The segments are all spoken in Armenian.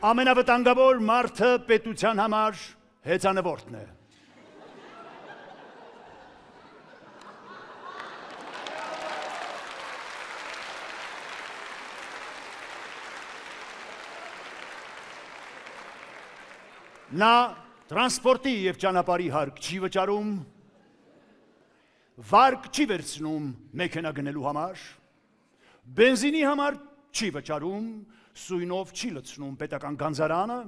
ամենավտանգավոր մարդը պետության համար հեծանվորդն է։ Նա տրանսպորտի և ճանապարհի հարկ չի վճարում, վարկ չի վերցնում մեքենա գնելու համար, բենզինի համար չի վճարում, սույնով չի լցնում պետական գանձարանը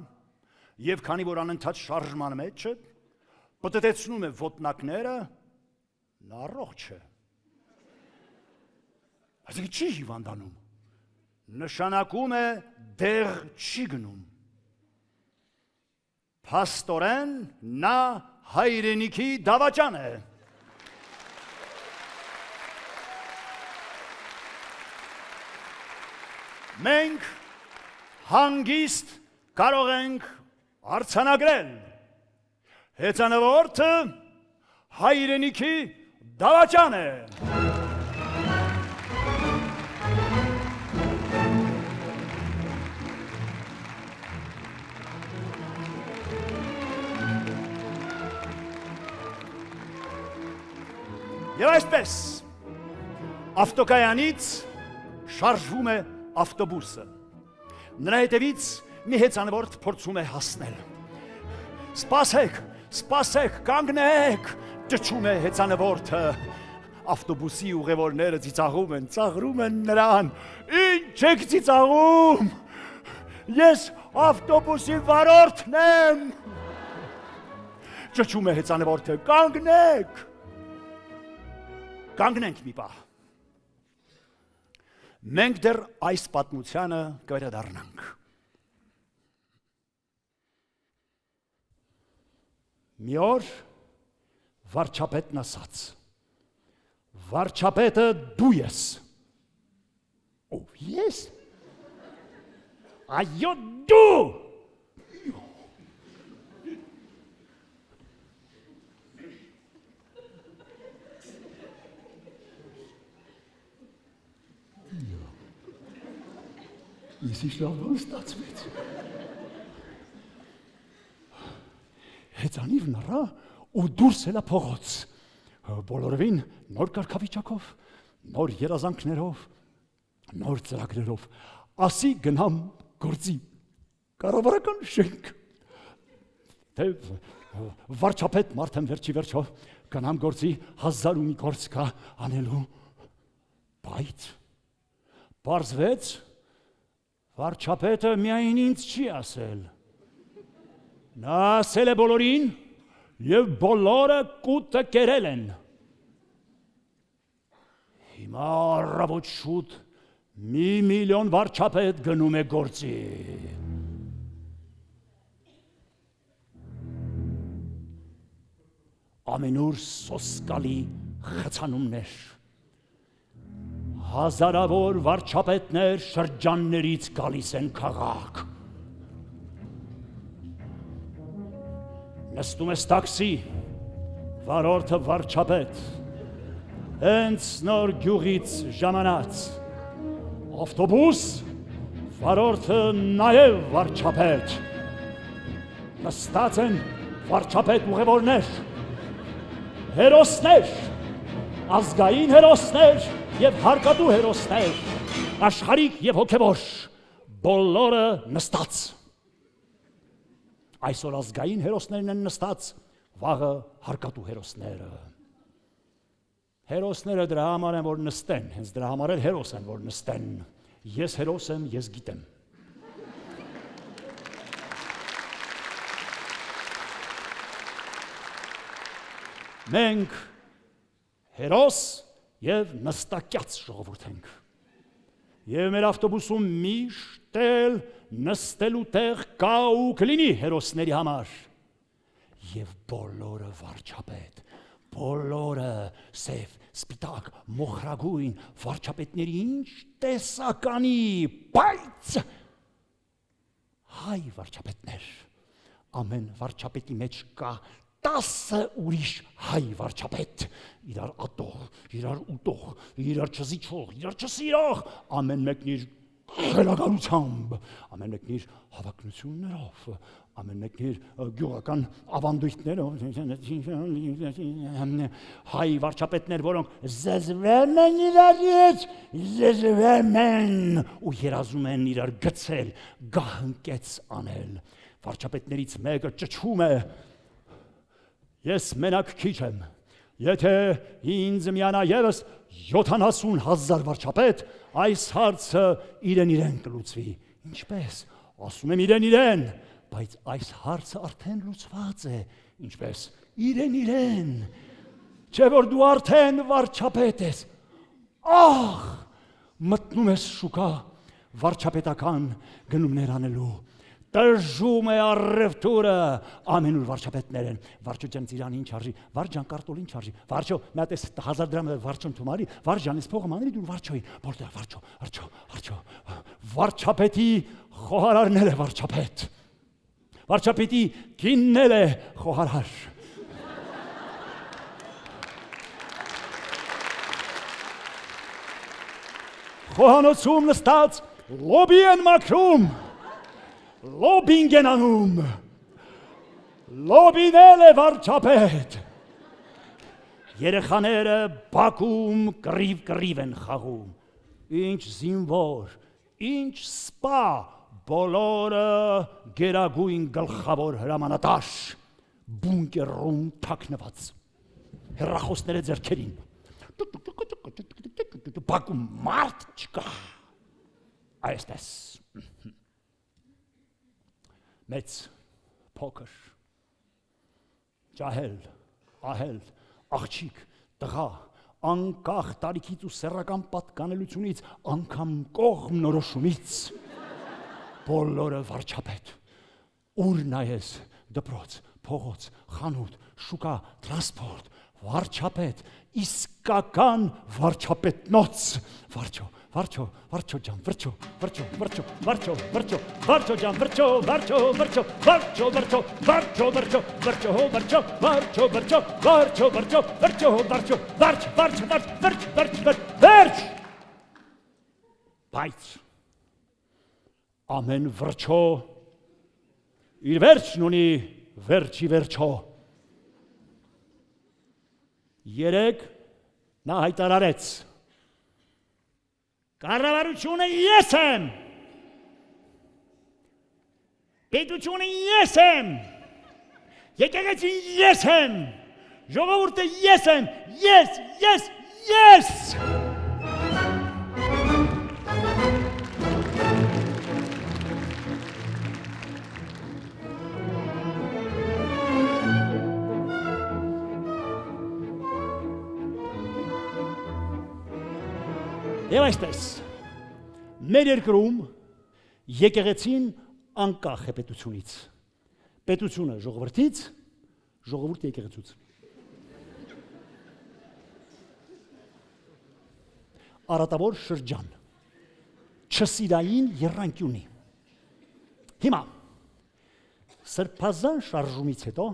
և քանի որ անընդհատ շարժման մեջ է, պտտեցնում է ոտնակները, նա առողջ է։ Այսինքն չի հիվանդանում, նշանակում է դեղ չի գնում։ Փաստորեն նա հայրենիքի դավաճան է։ Մենք հանգիստ կարող ենք արձանագրել հեծանվորդը հայրենիքի դավաճան է։ Եվ այսպես, ավտոկայանից շարժվում է ավտոբուսը։ Նրա հետևից մի հեծանվորդ փորձում է հասնել։ Սպասեք, սպասեք, կանգնեք, ճչում է հեծանվորդը։ Ավտոբուսի ուղևորները ծիծաղում են, ծաղրում են նրան։ Ինչ եք ծիծաղում։ Ես ավտոբուսի վարորդն եմ։ Ճչում է հեծանվորդը, կանգնեք։ Կանգնենք մի պահ։ Մենք դեռ այս պատմությանը կվերադառնանք։ Մի օր վարչապետն ասաց. Վարչապետը դու ես։ Ով ես։ Այո դու։ Ես լավ բան ստացվեց։ Հեծանիվ նռա ու դուրս ելա փողոց։ Բոլորովին նոր կարգավիճակով, նոր երազանքներով, նոր ծրագրերով, ասի գնամ գործի կառավարական շենք։ Թե վարչապետ մարդ եմ վերջի վերջո, գնամ գործի 1000 ու մի գործ կա անելու, բայց պարզվեց վարչապետը միայն ինձ չի ասել։ Նա ասել է բոլորին և բոլորը կուտը կերել են։ Հիմա առավոտ շուտ 1 միլիոն վարչապետ գնում է գործի։ Ամենուր սոսկալի խցանումներ։ Հազարավոր վարչապետներ շրջաններից գալիս են քաղաք։ Նստում ես տաքսի, վարորդը վարչապետ, հենց նոր գյուղից ժամանած, ավտոբուս, վարորդը նաև վարչապետ, նստած են վարչապետ ուղևորներ, հերոսներ, ազգային հերոսներ և հարկատու հերոսներ, աշխարհիկ և հոգևոր, բոլորը նստած։ Այսօր ազգային հերոսներն են նստած, վաղը հարկատու հերոսները։ Հերոսները դրա համար են, որ նստեն, հենց դրա համար էլ հերոս են, որ նստեն։ Ես հերոս եմ, ես գիտեմ։ Մենք հերոս և նստակյաց ժողովուրդ ենք։ Եվ մեր ավտոբուսում միշտ էլ նստելու տեղ կա ու կլինի հերոսների համար։ Եվ բոլորը վարչապետ, բոլորը սև, սպիտակ, մոխրագույն, վարչապետների ինչ տեսականի, բայց հայ վարչապետներ, ամեն վարչապետի մեջ կա 10 ուրիշ հայ վարչապետ, իրար ատող, իրար ուտող, իրար չզիջող, իրար չսիրող, ամեն մեկն իր խելագարությամբ, ամեն մեկն իր հավակնություններով, ամեն մեկն իր գյուղական ավանդույթներով, հայ վարչապետներ, որոնք զզվում են իրարից, զզվում են ու երազում են իրար գցել, գահընկեց անել։ Վարչապետներից մեկը ճչում է. ես մենակ քիչ եմ, եթե ինձ միանա ևս 70,000 վարչապետ, այս հարցը իրեն կլուծվի։ Ինչպես, ասում եմ իրեն, բայց այս հարցը արդեն լուծված է։ Ինչպես, իրեն, չէ որ դու արդեն վարչապետ ես։ Ահ, մտնում ես շուկա վարչապետական գնումներ անելու։ Տժում է առևտուրը, ամենուր վարչապետներ են, վարչո ջան ծիրան ինչ արժի, վարջան կարտոլ ինչ արժի, վարջո մյատ ես 1000 դրամ վարջոն թումարի, վարջան ես փողը մանրի դուր վարջոյի, որտեղ վարջո, վարչապետի խոհարարներ է վարչապետ, վարչապետի կիննել է խոհարար։ Խոհանոցում նստած լոբի են մաքրում, լոբինգ են անում, լոբինել է վարչապետ, երեխաները բակում կռիվ են խաղում, ինչ զինվոր, ինչ սպա, բոլորը գերագույն գլխավոր հրամանատար, բունկերում թաքնված, հեռախոսները ձեռքերին, բակում մարդ չկա, այստես, մեծ, փոքր, ջահել, ահել, աղջիկ, տղա, անկախ տարիքից ու սեռական պատկանելությունից, անգամ կողմ նորոշումից, բոլորը վարչապետ, ուր նայես, դպրոց, փողոց, խանութ, շուկա, տրանսպորտ, վարչապետ, իսկական վարչապետնոց, վարջո ջան, վրջո ջան, վերջ, բայց ամեն վրջո իր վերջն ունի վերջի վերջո, երեկ նա հայտարարեց, կառավարությունը ես եմ, պետությունը ես եմ, եկեղեցին ես եմ, ժողովուրդը ես եմ, ես։ Եվ այսպես, մեր երկրում եկեղեցին անկախ է պետությունից, պետությունը ժողովրդից, ժողովուրդը եկեղեցուց։ Արատավոր շրջան, չսիրային եռանկյունի։ Հիմա, սրբազան շարժումից հետո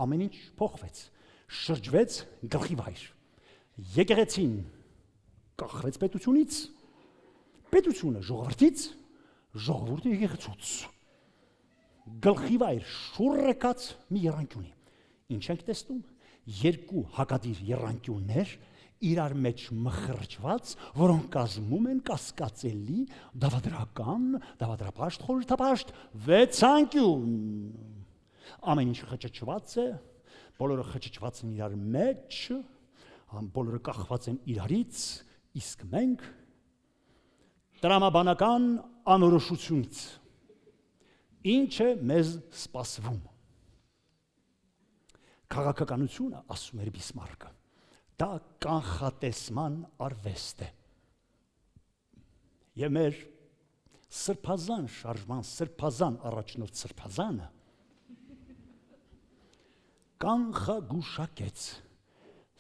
ամեն ինչ փոխվեց, շրջվեց գլխի վայր, եկեղեցին կախվեց պետությունից, պետությունը ժողովրդից, ժողովուրդը եկեղեցուց, գլխի վայր շուռ եկած մի եռանկյունի։ Ինչ ենք տեսնում, երկու հակադիր եռանկյուններ իրար մեջ մխրճված, որոնք կազմում են կասկածելի դավադրական, դավադրապաշտ, խորհրդապաշտ վեցանկյուն։ Ամեն ինչ խճճված է, բոլորը խճճված են իրար մեջ, բոլորը կախված են իրարից, իսկ մենք տրամաբանական անորոշությունից, ինչ է մեզ սպասվում։ Քաղաքականությունը, ասում էր Բիսմարկը, դա կանխատեսման արվեստ է։ Եվ մեր սրբազան շարժման, սրբազան առաջնորդ սրբազանը կանխագուշակեց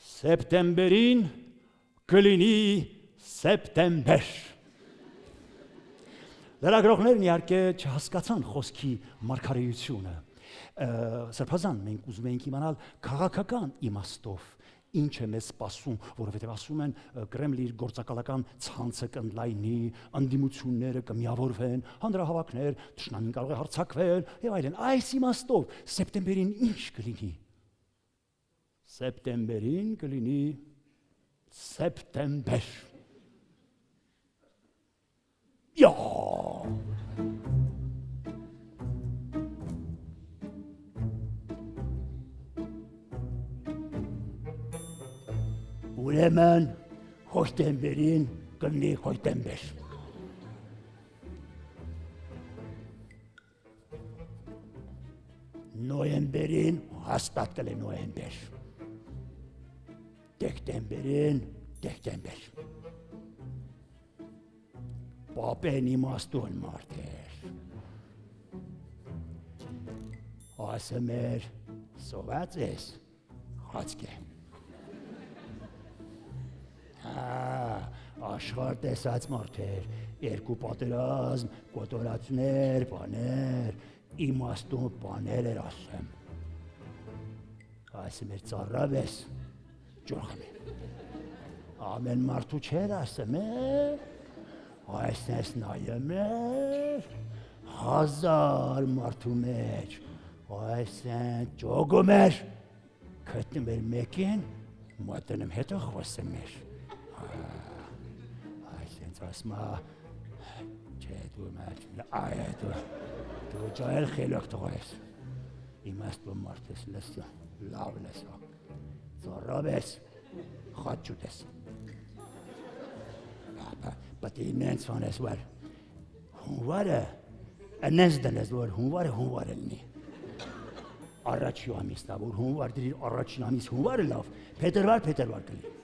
սեպտեմբերին կլինի սեպտեմբեր։ Լրագրողներն իհարկե չհասկացան խոսքի մարգարեությունը։ Սրբազան մենք ուզում էինք իմանալ քաղաքական իմաստով Ինչ է մեզ սպասում, որովհետև ասում են Կրեմլի իր գործակալական ցանցը կընդլայնի, ընդդիմությունները կմիավորվեն, հանրահավաքներ, թշնամին կարող է հարձակվել եւ այլն։ Այս իմաստով սեպտեմբերին ինչ կլինի։ Սեպտեմբերին կլինի սեպտեմբեր։ Յա Ուրեմն հոկտեմբերին կլինի հոկտեմբեր։ Նոյեմբերին հաստատ կլինի նոյեմբեր։ Դեկտեմբերին դեկտեմբեր։ Պապեն իմաստուն մարդ էր։ Ասում էր, սոված ես, խացք է։ Աշխարհ տեսած մարդ էր, երկու պատերազմ, կոտորածներ, բաներ, իմաստուն բաներ էր ասում։ Ասում էր ծառավ ես, ջոխն է։ Ամեն մարդու չէր ասում է, այսնես նայում էր, 1000 մարդու մեջ, այսն ճոգում էր, գտնում էր մեկին, մոտենում հետո խոսում էր։ Այսինքն ասма չէ դու մաչ այ դու ջայլ խելոք թողես իմաստուն մարդ ես լսո լավ լսո ծառավես խաչուտես բայց ինձ անես վար հունվարը անես դնես որ հունվարը լինի առաջի ամիսն որ հունվար դրի առաջին ամիս հունվարը լավ փետրվար կլինի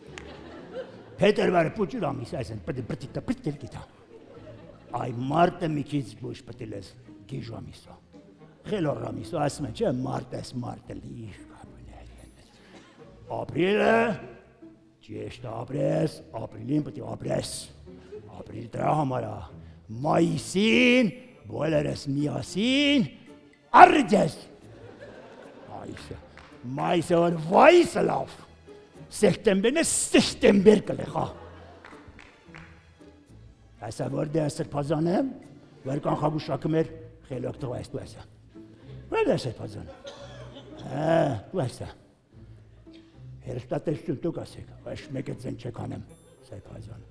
Փետրվարը փոճուր ամիս այսեն պտի գիտա այ մարտը մի քիչ ոչ պտի լես գիժ ամիսա խելոր ամիսա ասում են չէ մարտը լիղ ապրիլը ճիշտ ապրես ապրիլին պտի ապրես ապրիլ դրա համար է մայիսին բոլորս միասին արդես մայիսը որ վայսը լավ Սեպտեմբերն է սեպտեմբեր կլեխա։ Այսա որ դե սրբազան եմ, որ կանխագուշակում էր խելոք տղա ես դու այսա։ Որ դե սրբազան։ Դու այսա։ Հերստատեսություն դուք ասեք, այս մեկը ձեն չեք անեմ սրբազան։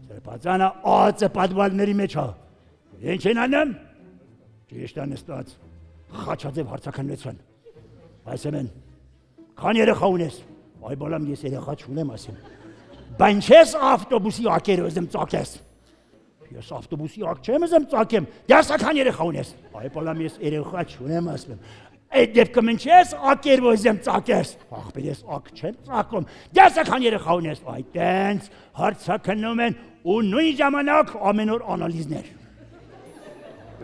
Սրբազանը ածը պատվալների մեջ է։ Ինչ են անում։ Ճիշտ անստած խաչաձև հարցականություն։ Այսեմ են։ Քան երեխա ունես։ Այ բալամ ես երեխա չունեմ ասեմ։ Բան չես ավտոբուսի ակերը ուզեմ ծակես։ Ես ավտոբուսի ակ չեմ ուզեմ ծակեմ։ Դասական երեխա ունես։ Այ բալամ ես երեխա չունեմ ասեմ։ Այդ դեպքում ինչես ակեր ուզեմ ծակես։ Ախպեր ես ակ չեմ ծակում։ Դասական երեխա ունես։ Այ տենց հարցակնում են ու նույն ժամանակ ամեն օր անալիզներ։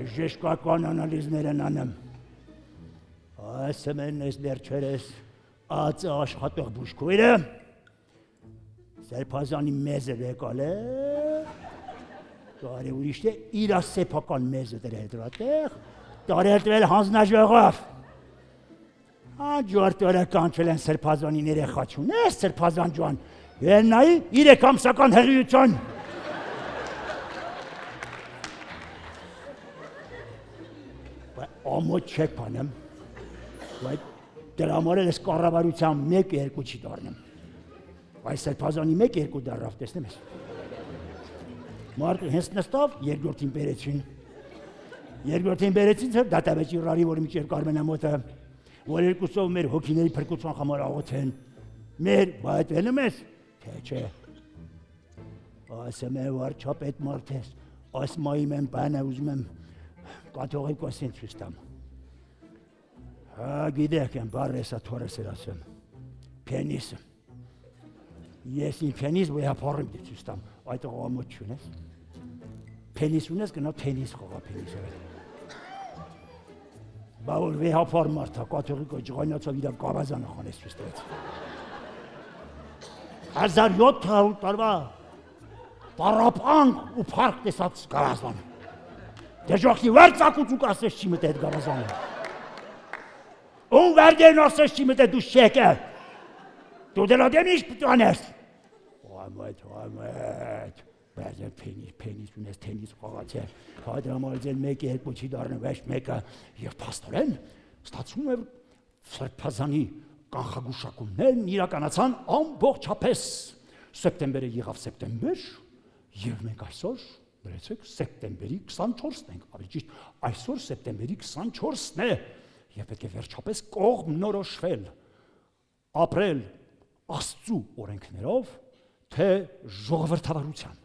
Բժշկական անալիզներ են անում։ Ասեմ են ես դեռ Ածը աշխատող բուժքույրը սերպազանի մեզը վեկալ է դարի ուրիշտ է իրա սեպական մեզը դրել դրա տեղ դարերտվել հանձնաժողով աջորդ օրը կանչել են սերպազանին երեխա չունես սերպազան ջան վերնայի 3 ամսական հղիություն ամոթ չեք բանեմ Դրա համար ես կառավարության 1-2 չի դառնում։ Այս սրբազանի 1-2 դարավ, տեսնեմ ես։ Մարդը հենց նստավ, երկրորդին բերեցին։ Երկրորդին բերեցին, դատավեճի ռարի, որ միջեր Կարմենամոտը, որ երկուսով մեր հոգիների փրկության համար աղոթեն։ Մեր բայտվելում ես, թե չէ։ Ասեմ է վարչապետ մարդ ես, ասմայի մեն բանը ուզում եմ կաթողիկոսին ցույց տամ։ Գիտեք եմ բարեսա թորես էր ասում, պենիսը, ես իմ պենիս վեհապարում դի ցույց տամ, այդ աղամոտ չունես, պենիս ունես գնա պենիս խողա պենիսը բա որ վեհապար մարդա, կաթողիկը ջղանյացավ իրավ գավազանը խանես ցույց տվեց 1700 տարվա պարապանք ու պարկ տեսած գավազան դեժոխի վարձակուց ու կասես չի մտ այդ գավազանը Ուն վերդերն ասես չի մտե դու շեկը, Դու դեռ դեմիշ պտանես։ Ոամետ։ Բարձր փենիս ունես թենիս խաղացել։ Հադրամալձել մեկի հետ ոչի դառնու վեշ մեկը եւ փաստորեն ստացվում է Սրբազանի կանխագուշակումներն իրականացան ամբողջապես։ Սեպտեմբերը եղավ սեպտեմբեր եւ մենք այսօր դրեցեք սեպտեմբերի 24-ն ենք, ավելի ճիշտ այսօր սեպտեմբերի 24-ն է եւ պետք է վերջապես կողմնորոշվել ապրել Աստծո օրենքներով թե ժողովրդավարության։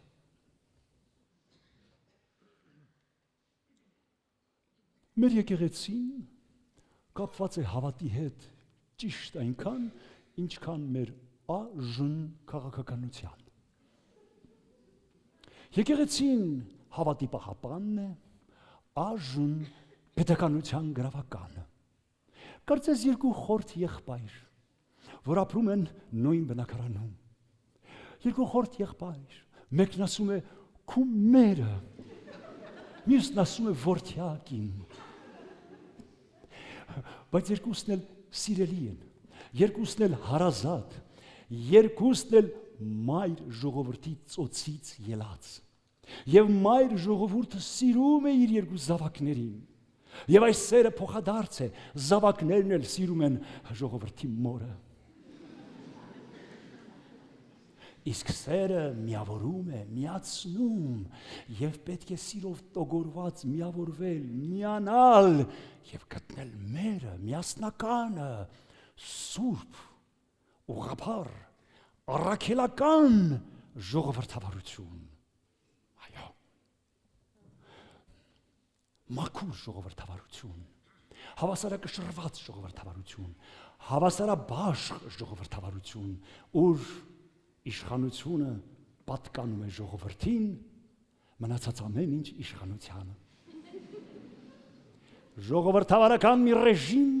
Մեր եկեղեցին կապված է հավատի հետ ճիշտ այնքան, ինչքան մեր ԱԺ քաղաքականության։ Եկեղեցին հավատի պահապանն է, ԱԺ պետականության գրավականը։ Կարծես երկու խորթ եղբայր, որ ապրում են նույն բնակարանում։ Երկու խորթ եղբայր, մեկն ասում է քու մերը, մյուսն ասում է որդյակին։ Բայց երկուսն էլ սիրելի են, երկուսն էլ հարազատ, երկուսն էլ մայր ժողովրդի ծոցից ելած։ Եվ մայր ժողովուրդը սիրում է իր երկու զավակներին։ Եվ այս սերը փոխադարձ է, զավակներն էլ սիրում են ժողովրդի մորը։ Իսկ սերը միավորում է, միացնում եւ պետք է սիրով տոգորված միավորվել, միանալ եւ գտնել մերը, միասնականը, սուրբ, ուղղափառ, առաքելական ժողովրդավարություն։ Այո։ Մաքուր ժողովրդավարություն, հավասարակշռված ժողովրդավարություն, հավասարաբաշխ ժողովրդավարություն, ուր իշխանությունը պատկանում է ժողովրդին, մնացած ամեն ինչ իշխանությանը։ Ժողովրդավարական մի ռեժիմ,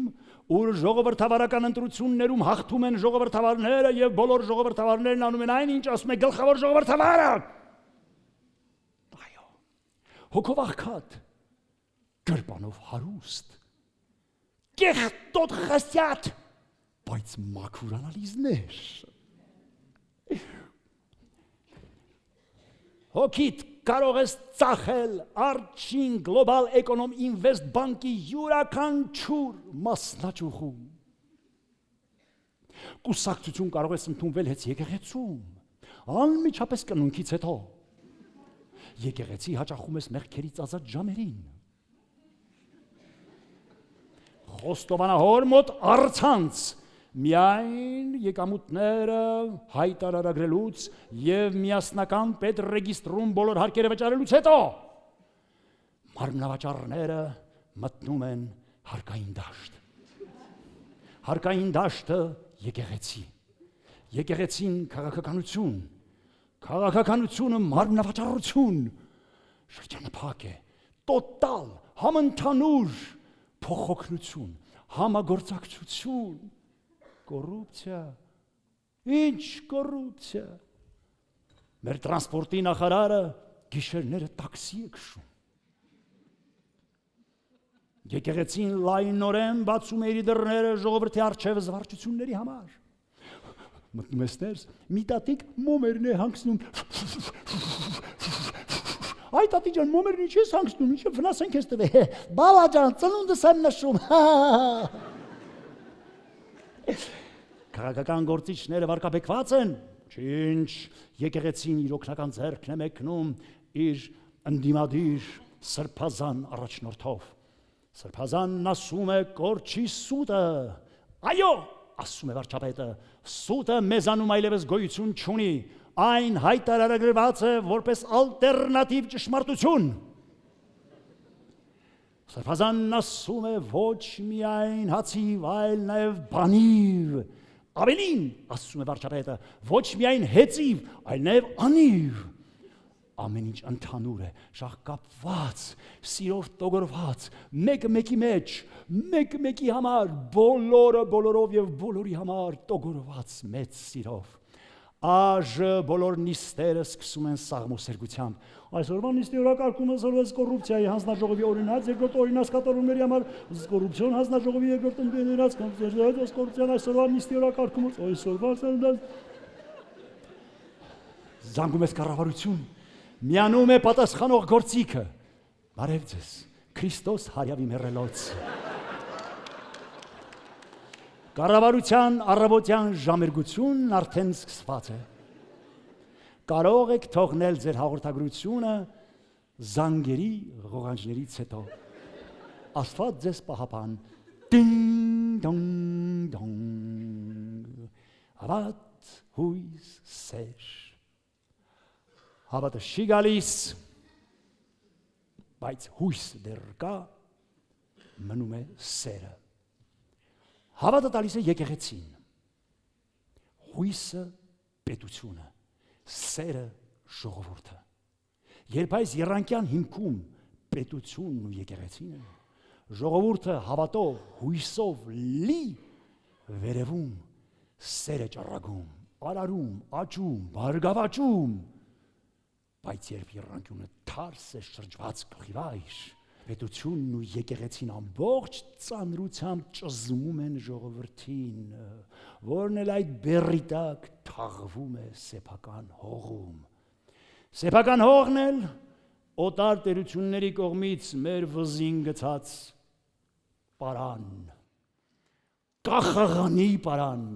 ուր ժողովրդավարական ընտրություններում հաղթում են ժողովրդավարները եւ բոլոր ժողովրդավարներն անում են այն, ինչ ասում է գլխավոր ժողովրդավարը։ Այո։ Հոգով աղքատ, գրպանով հարուստ, կեղտոտ խստյատ, բայց մաքուր անալիզներ։ Հոգիդ կարող ես ծախել Արչին Գլոբալ Էկոնոմ Ինվեստ բանկի յուրաքանչյուր մասնաճյուղում։ Կուսակցություն կարող ես ընդունվել հետ եկեղեցում, անմիջապես կնունքից հետո։ Եկեղեցի հաճախում ես մեղքերից ազատ ժամերին։ Խոստովանահոր մոտ առցանց միայն եկամուտները հայտարարագրելուց եւ միասնական պետռեգիստրում բոլոր հարկերը վճարելուց հետո մարմնավաճառները մտնում են հարկային դաշտ։ Հարկային դաշտը եկեղեցի, եկեղեցին քաղաքականություն, քաղաքականությունը մարմնավաճառություն, շրջանափակ է, տոտալ, համընդհանուր փոխօգնություն, համագործակցություն, կոռուպցիա, ինչ կոռուպցիա։ Մեր տրանսպորտի նախարարը գիշերները տաքսի է քշում։ Եկեղեցին լայնորեն բացում է իր դռները ժողովրդի առջև զվարճությունների համար։ Մտնում ես ներս, մի տատիկ մոմերն է հանգցնում։ Այ տատի ջան, մոմերն ինչ ես հանգցնում, ինչ վնաս ենք ես տվել։ Բալա ջան, ծնունդս եմ նշում։ Քաղաքական գործիչները վարկաբեկված են, ինչ եկեղեցին իր օգնական ձեռքն է մեկնում իր ընդդիմադիր սրբազան առաջնորդով։ Սրբազանն ասում է կորչի սուտը։ Այո, ասում է վարչապետը, սուտը մեզանում այլևս գոյություն չունի, այն հայտարարագրված է որպես ալտերնատիվ ճշմարտություն։ Սրբազանն ասում է ոչ միայն հացիվ, այլ նաև բանիվ։ Ավելին, ասում է վարչապետը, ոչ միայն հեծիվ, այլ նաև անիվ։ Ամեն ինչ ընդհանուր է, շահկապված, սիրով տոգորված, մեկը մեկի մեջ, մեկը մեկի համար, բոլորը բոլորով եւ բոլորի համար տոգորված մեծ սիրով։ Աժ բոլոր նիստերը սկսում են սաղմոսերգությամբ։ Այսօրվա նիստի օրակարգումը զորվեց կոռուպցիայի հանձնաժողովի օրինաց, երկրորդ օրինաց կատարումների համար կոռուպցիոն հանձնաժողովի երկրորդ ընդունած կոռուպցիան այսօրվա նիստի օրակարգումը այսօրվա զանգում ես կառավարություն, միանում է պատասխանող գործիքը։ Բարև ձեզ, Քրիստոս հարյավի մեռելոց։ Կառավարության առավոտյան ժամերգությունն արդեն սկսված է։ Կարող եք թողնել ձեր հաղորդագրությունը զանգերի ղողանջներից հետո։ Աստված ձեզ պահապան։ Դինգ դոնգ դոնգ։ Հավատ, հույս, սեր։ Հավատը չի գալիս, բայց հույս դեռ կա, մնում է սերը։ Հավատը տալիս է եկեղեցին, հույսը պետությունը, սերը ժողովուրդը։ Երբ այս եռանկյան հիմքում պետությունն ու եկեղեցին են, ժողովուրդը հավատով, հույսով լի վերևում սեր է ճառագում, արարում, աճում, բարգավաճում, բայց երբ եռանկյունը թարս է շրջված կղիվայր, պետությունն ու եկեղեցին ամբողջ ծանրությամբ ճզմում են ժողովրդին, որն էլ այդ բեռի տակ թաղվում է սեփական հողում։ Սեփական հողն էլ օտար տերությունների կողմից մեր վզին գցած պարան, կախաղանի պարան,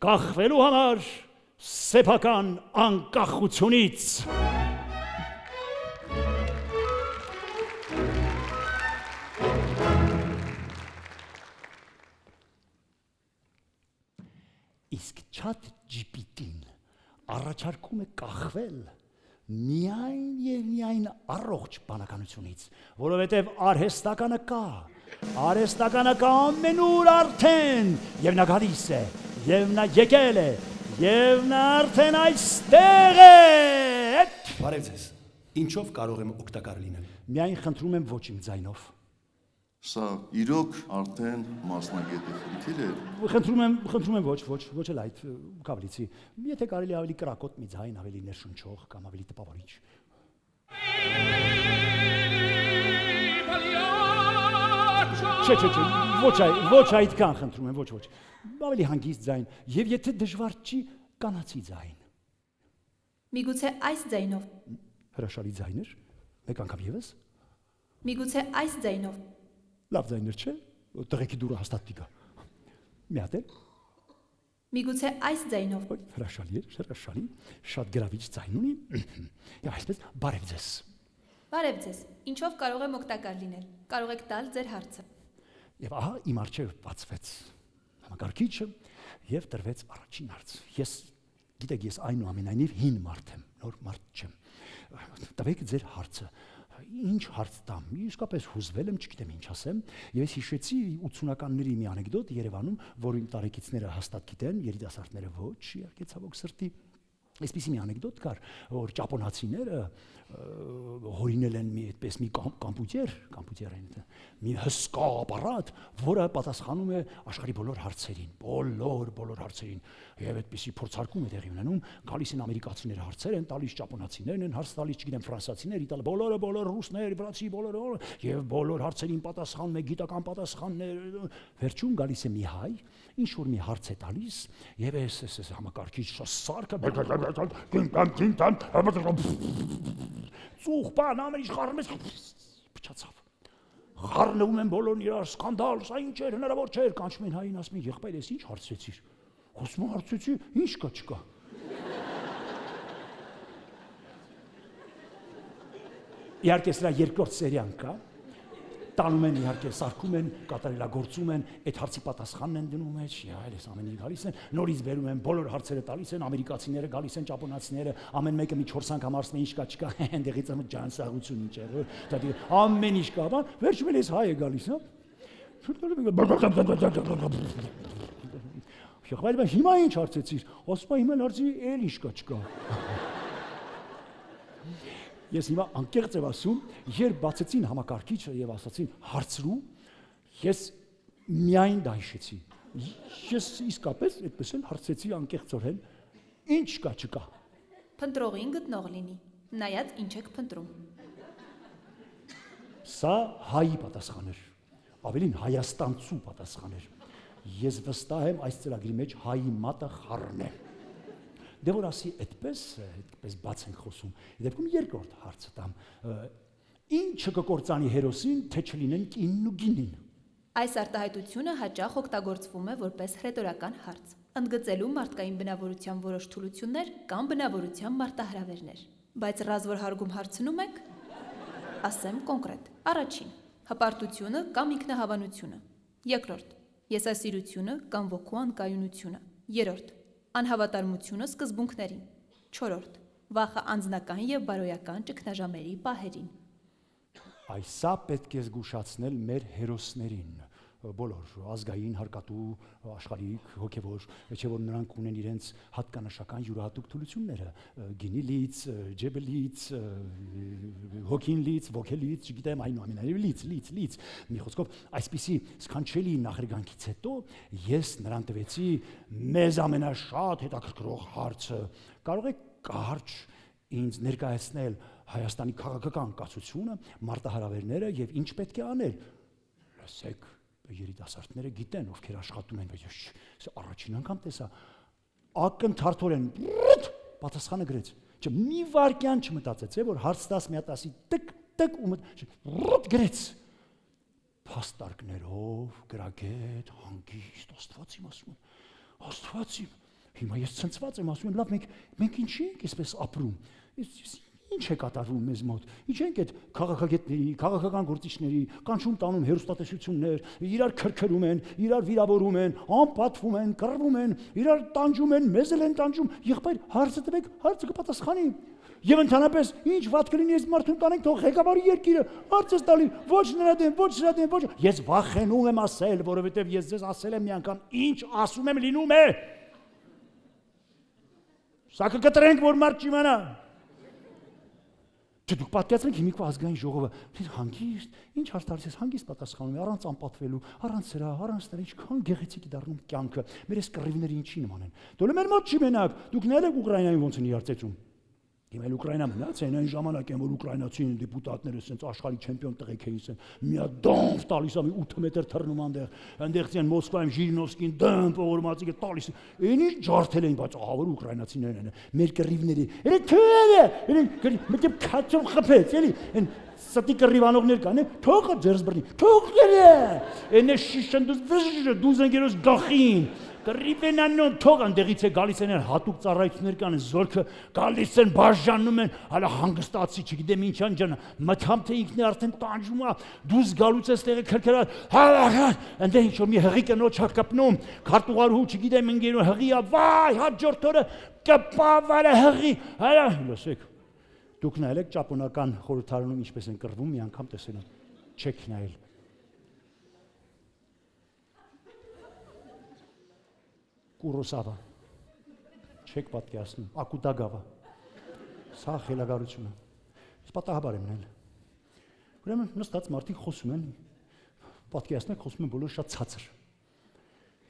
կախվելու համար սեփական անկախությունից։ Իսկ չատ GPT-ն առաջարկում է կախվել միայն եւ միայն առողջ բանականությունից, որովհետեւ արհեստականը կա ամենուր արդեն, եւ նա գալիս է, եւ նա եկել է, եւ նա արդեն այստեղ է։ Բարև ձեզ, ինչով կարող եմ օգտակար լինել։ Միայն խնդրում եմ ոչ իմ ձայնով։ Սա իրոք արդեն մասնագետի խնդիր է։ Խնդրում եմ ոչ էլ այդ կավլիցի։ Եթե կարելի ավելի կրակոտ մի ձայն, ավելի ներշնչող կամ ավելի տպավորիչ։ Չէ, ոչ այդքան խնդրում եմ, ոչ։ Ավելի հանգիստ ձայն, եւ եթե դժվար չի, կանացի ձայն։ Միգուցե այս ձայնով։ Հրաշալի ձայն էր։ Մեկ անգամ եւս։ Միգուցե այս ձայնով։ Լավ ձայներ չէ, տղեկի դուրը հաստատ տիկա։ Մի հատ է։ Միգուցե այս ձայնով։ Հրաշալի էր, հրաշալի, շատ գրավիչ ձայն ունի։ Եվ այսպես բարև ձեզ։ Բարև ձեզ։ Ինչով կարող եմ օգտակար լինել։ Կարող եք տալ ձեր հարցը։ Եվ ահա իմ առջև բացվեց համակարգիչը եւ տրվեց առաջին հարց։ Գիտեք, ես այնուամենայնիվ հին մարդ եմ, նոր մարդ չեմ։ Տվեք ձեր հարցը։ Ինչ հարց տամ, իսկապես հուզվել եմ, չգիտեմ ինչ ասեմ, եւ ես հիշեցի 80-ականների մի անեկդոտ Երևանում, որ իմ տարեկիցները հաստատ գիտեն, երիտասարդները ոչ, իհարկե ցավոք սրտի։ Այսպիսի մի անեկդոտ կար, որ ճապոնացիները հորինել են մի այդպես մի կամպյուտեր են, մի հսկա ապարատ, որը պատասխանում է աշխարհի բոլոր հարցերին, բոլոր հարցերին, եւ այդպիսի փորձարկում է տեղի ունենում, գալիս են ամերիկացիները հարցեր են տալիս, ճապոնացիներն են հարց տալիս, չգիտեմ, ֆրանսիացիներ, բոլորը ռուսներ, վրացի, բոլորը, եւ բոլոր հարցերին պատասխանում է գիտական պատասխաններ, վերջում գալիս է մի հայ, ինչ որ մի հարց է տալիս, եւ այս համակարգիչ սարքը ծուխ բան ամենից խառնում ես փչացավ խառնվում են բոլորն իրար սկանդալ սա ինչ էր հնարավոր չէր կանչում են հային ասում են եղբայր ես ինչ հարցրեցիր խոսում հարցրեցի ինչ կա չկա իհարկե սրա երկրորդ սերիան կա տանում են իհարկե սարքում են կատարելագործում են այդ հարցի պատասխանն են դնում մեջ այլ էս ամենի գալիս են նորից բերում են բոլոր հարցերը տալիս են ամերիկացիները գալիս են ճապոնացիները ամեն մեկը մի 4 անգամ հարցնում են ինչ կա չկա այնտեղից ջանսაღություն ինչ է դա ամեն ինչ կա բան վերջում էլ էս հայ է գալիս հա հիմա ինչ հարցեցիր ասում հիմա հարցի էլ ինչ կա չկա Ես հիմա անկեղծ եմ ասում, երբ բացեցին համակարգիչը եւ ասացին հարցրու, ես միայն դա հիշեցի։ Ես իսկապես այդպես էլ հարցեցի անկեղծորեն Ինչ կա չկա։ Փնտրողին գտնող լինի։ Նայած ինչ եք փնտրում։ Սա հայի պատասխան էր, ավելին հայաստանցու պատասխան էր։ Ես վստահ եմ այս ծրագրի մեջ հայի մատը խառն է։ Դե որ ասի այդպես բաց ենք խոսում։ Դեպքում երկրորդ հարցը տամ։ Ինչը կկործանի հերոսին, թե չլինեն կինն ու գինին։ Այս արտահայտությունը հաճախ օգտագործվում է որպես հռետորական հարց, ընդգծելու մարդկային բնավորության որոշ թուլություններ կամ բնավորության մարտահրավերներ։ Բայց ռազվոր հարգում հարցնում եք։ Ասեմ կոնկրետ։ Առաջին՝ հպարտությունը կամ ինքնահավանությունը։ Երկրորդ՝ եսասիրությունը կամ ոգու անկայունությունը։ Երրորդ՝ անհավատարմությունը սկզբունքներին։ Չորրորդ՝ վախը անձնական եւ բարոյական ճգնաժամերի պահերին։ Այսա պետք է զգուշացնել մեր հերոսներին, բոլոր ազգային, հարկատու, աշխարհիկ, հոգևոր, չէ՞ որ նրանք ունեն իրենց հատկանշական յուրահատուկ թուլությունները, գինիլից, ջեբելից, հոգինլից, ոգելից, չգիտեմ, այնուամենայնիվ լից։ Մի խոսքով, այսպիսի սքանչելի նախերգանքից հետո ես նրան տվեցի մեզ ամենաշատ հետաքրքրող հարցը։ Կարող եք կարճ ինձ ներկայացնել Հայաստանի քաղաքական կացությունը, մարտահրավերները եւ ինչ պետք է անել։ Լսեք, երիտասարդները գիտեն, ովքեր աշխատում են, բայց ես առաջին անգամ տեսա ակնթարթորեն պատասխանը գրեց։ Չէ, մի վարքյան չմտածեց, որ հարց 10 միատասի տկ ու գրեց։ Փաստարկներով, գրագետ, հանգիստ, Աստված իմ ասում եմ, Աստված իմ։ Հիմա ես ցնցված եմ, ասում եմ, լավ, մենք ինչի ենք այսպես ապրում։ Ինչ է կատարվում մեզ մոտ։ Ինչ ենք այդ քաղաքագետների, քաղաքական գործիչների, կանչում տանում հերոստատեսություններ, իրար քրքրում են, իրար վիրավորում են, անպատվում են, կռվում են, իրար տանջում են, մեզ էլ են տանջում։ Եղբայր, հարցը տվեք, հարցը կպատասխանի։ Եվ ընդհանրապես, ինչ վատ կլինի այս մարդուն տանենք, թող ղեկավարի երկիրը, հարցս տալի, ոչ նրա դեմ, ոչ նրա դեմ, ոչ։ Ես վախենում եմ ասել, որովհետև ես ձեզ ասել եմ մի անգամ, ինչ ասում եմ լինում է։ Սա կկտրենք, որ մարդ չիմանա։ Չէ, դուք պատկերացրեք հիմիկվա ազգային ժողովը, հանգիստ, ինչ հարց տալիս ես, հանգիստ պատասխանում է, առանց անպատվելու, առանց սրա, առանց դրա, ինչքան գեղեցիկ է դառնում կյանքը, մեր այս կռիվները ինչի նման են։ Դոլը մեր մոտ չի մենակ, դուք նայել եք Ուկրաինային ոնց են իրար ծեծում։ Հիմա Ուկրաինա մնաց են այն ժամանակ են, որ ուկրաինացին դեպուտատները ասենց աշխարհի չեմպիոն տղեկ էին, մի հատ դոմբ տալիս է, 8 մետր թռնում այնտեղից են Մոսկվայում Ժիրինովսկին դոմբ ողորմածիկը տալիս։ Էնի ջարդել էին, բայց ահա որ ուկրաինացիներն են, մեր կռիվների։ Էլի թերը, մեկը քաչով խփեց, էլի, այն ստի կռիվանողներ կան, թողը ձերս բռնի, թողերը։ Էնե շիշն դուզ ընկերոս գախին։ Կռիվենանոն թող այնտեղից է գալիս են հատուկ ծառայություններ կան, զորքը գալիս են բաժանում են, հələ հանգստացի, չգիտեմ ինչ անջան, մտամ թե ինքն է արդեն տանջում է, դուզ գալուց ես տեղը քրքրա, այնտեղ ինչ որ մի հղի կնոջ հա կպնում, քարտուղարու չգիտեմ ընկերոն հղի է, վայ, հաջորդ օրը կպավարը հղի, հələ լսեք, դուք նայել եք ճապոնական խորհրդարանում ինչպես են կռվում, մի անգամ տեսել եմ, չեք նայել։ Կուրոսավա, չեք պատկերացնում, Ակուտագավա, սա խելագարությունը, ես պատահաբար եմ նել, ուրեմն նստած մարդիկ խոսում են, պատկերացնեք խոսում են բոլոր շատ ցածր,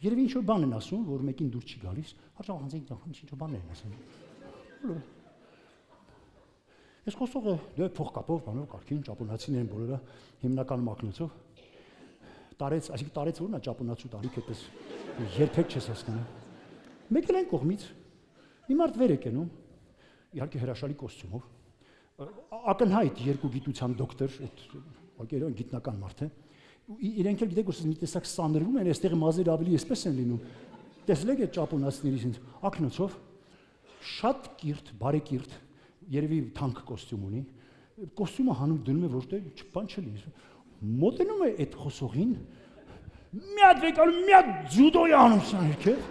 երևի ինչ-որ բան են ասում, որ մեկին դուր չի գալիս, ինչ-որ բաններ են ասում, ես խոսողը դե փողկապով, բանով կարգին, ճապոնացիներ են բոլորը, հիմնական մակնոցով, այսինքն տարեց որն է ճապոնացու տարիք այդպես երբեք չես հասկանում։ Մեկ էլ այն կողմից մի մարդ վեր է կենում, իհարկե հրաշալի կոստյումով, ակնհայտ երկու գիտության դոկտոր, այդ գիտնական մարդ է, իրենք էլ գիտեք, որ մի տեսակ սանրվում են, այստեղ մազերը ավելի էսպես են լինում։ Տեսել եք այդ ճապոնացիներից ինձ ակնոցով, շատ կիրթ, բարեկիրթ, երևի թանկ կոստյում ունի, կոստյումը հանում դնում է որտեղ բան չլինի։ Մոտենում է այդ խոսողին, մի հատ վեկալու, մի հատ ջուդոյի անում սա երկև,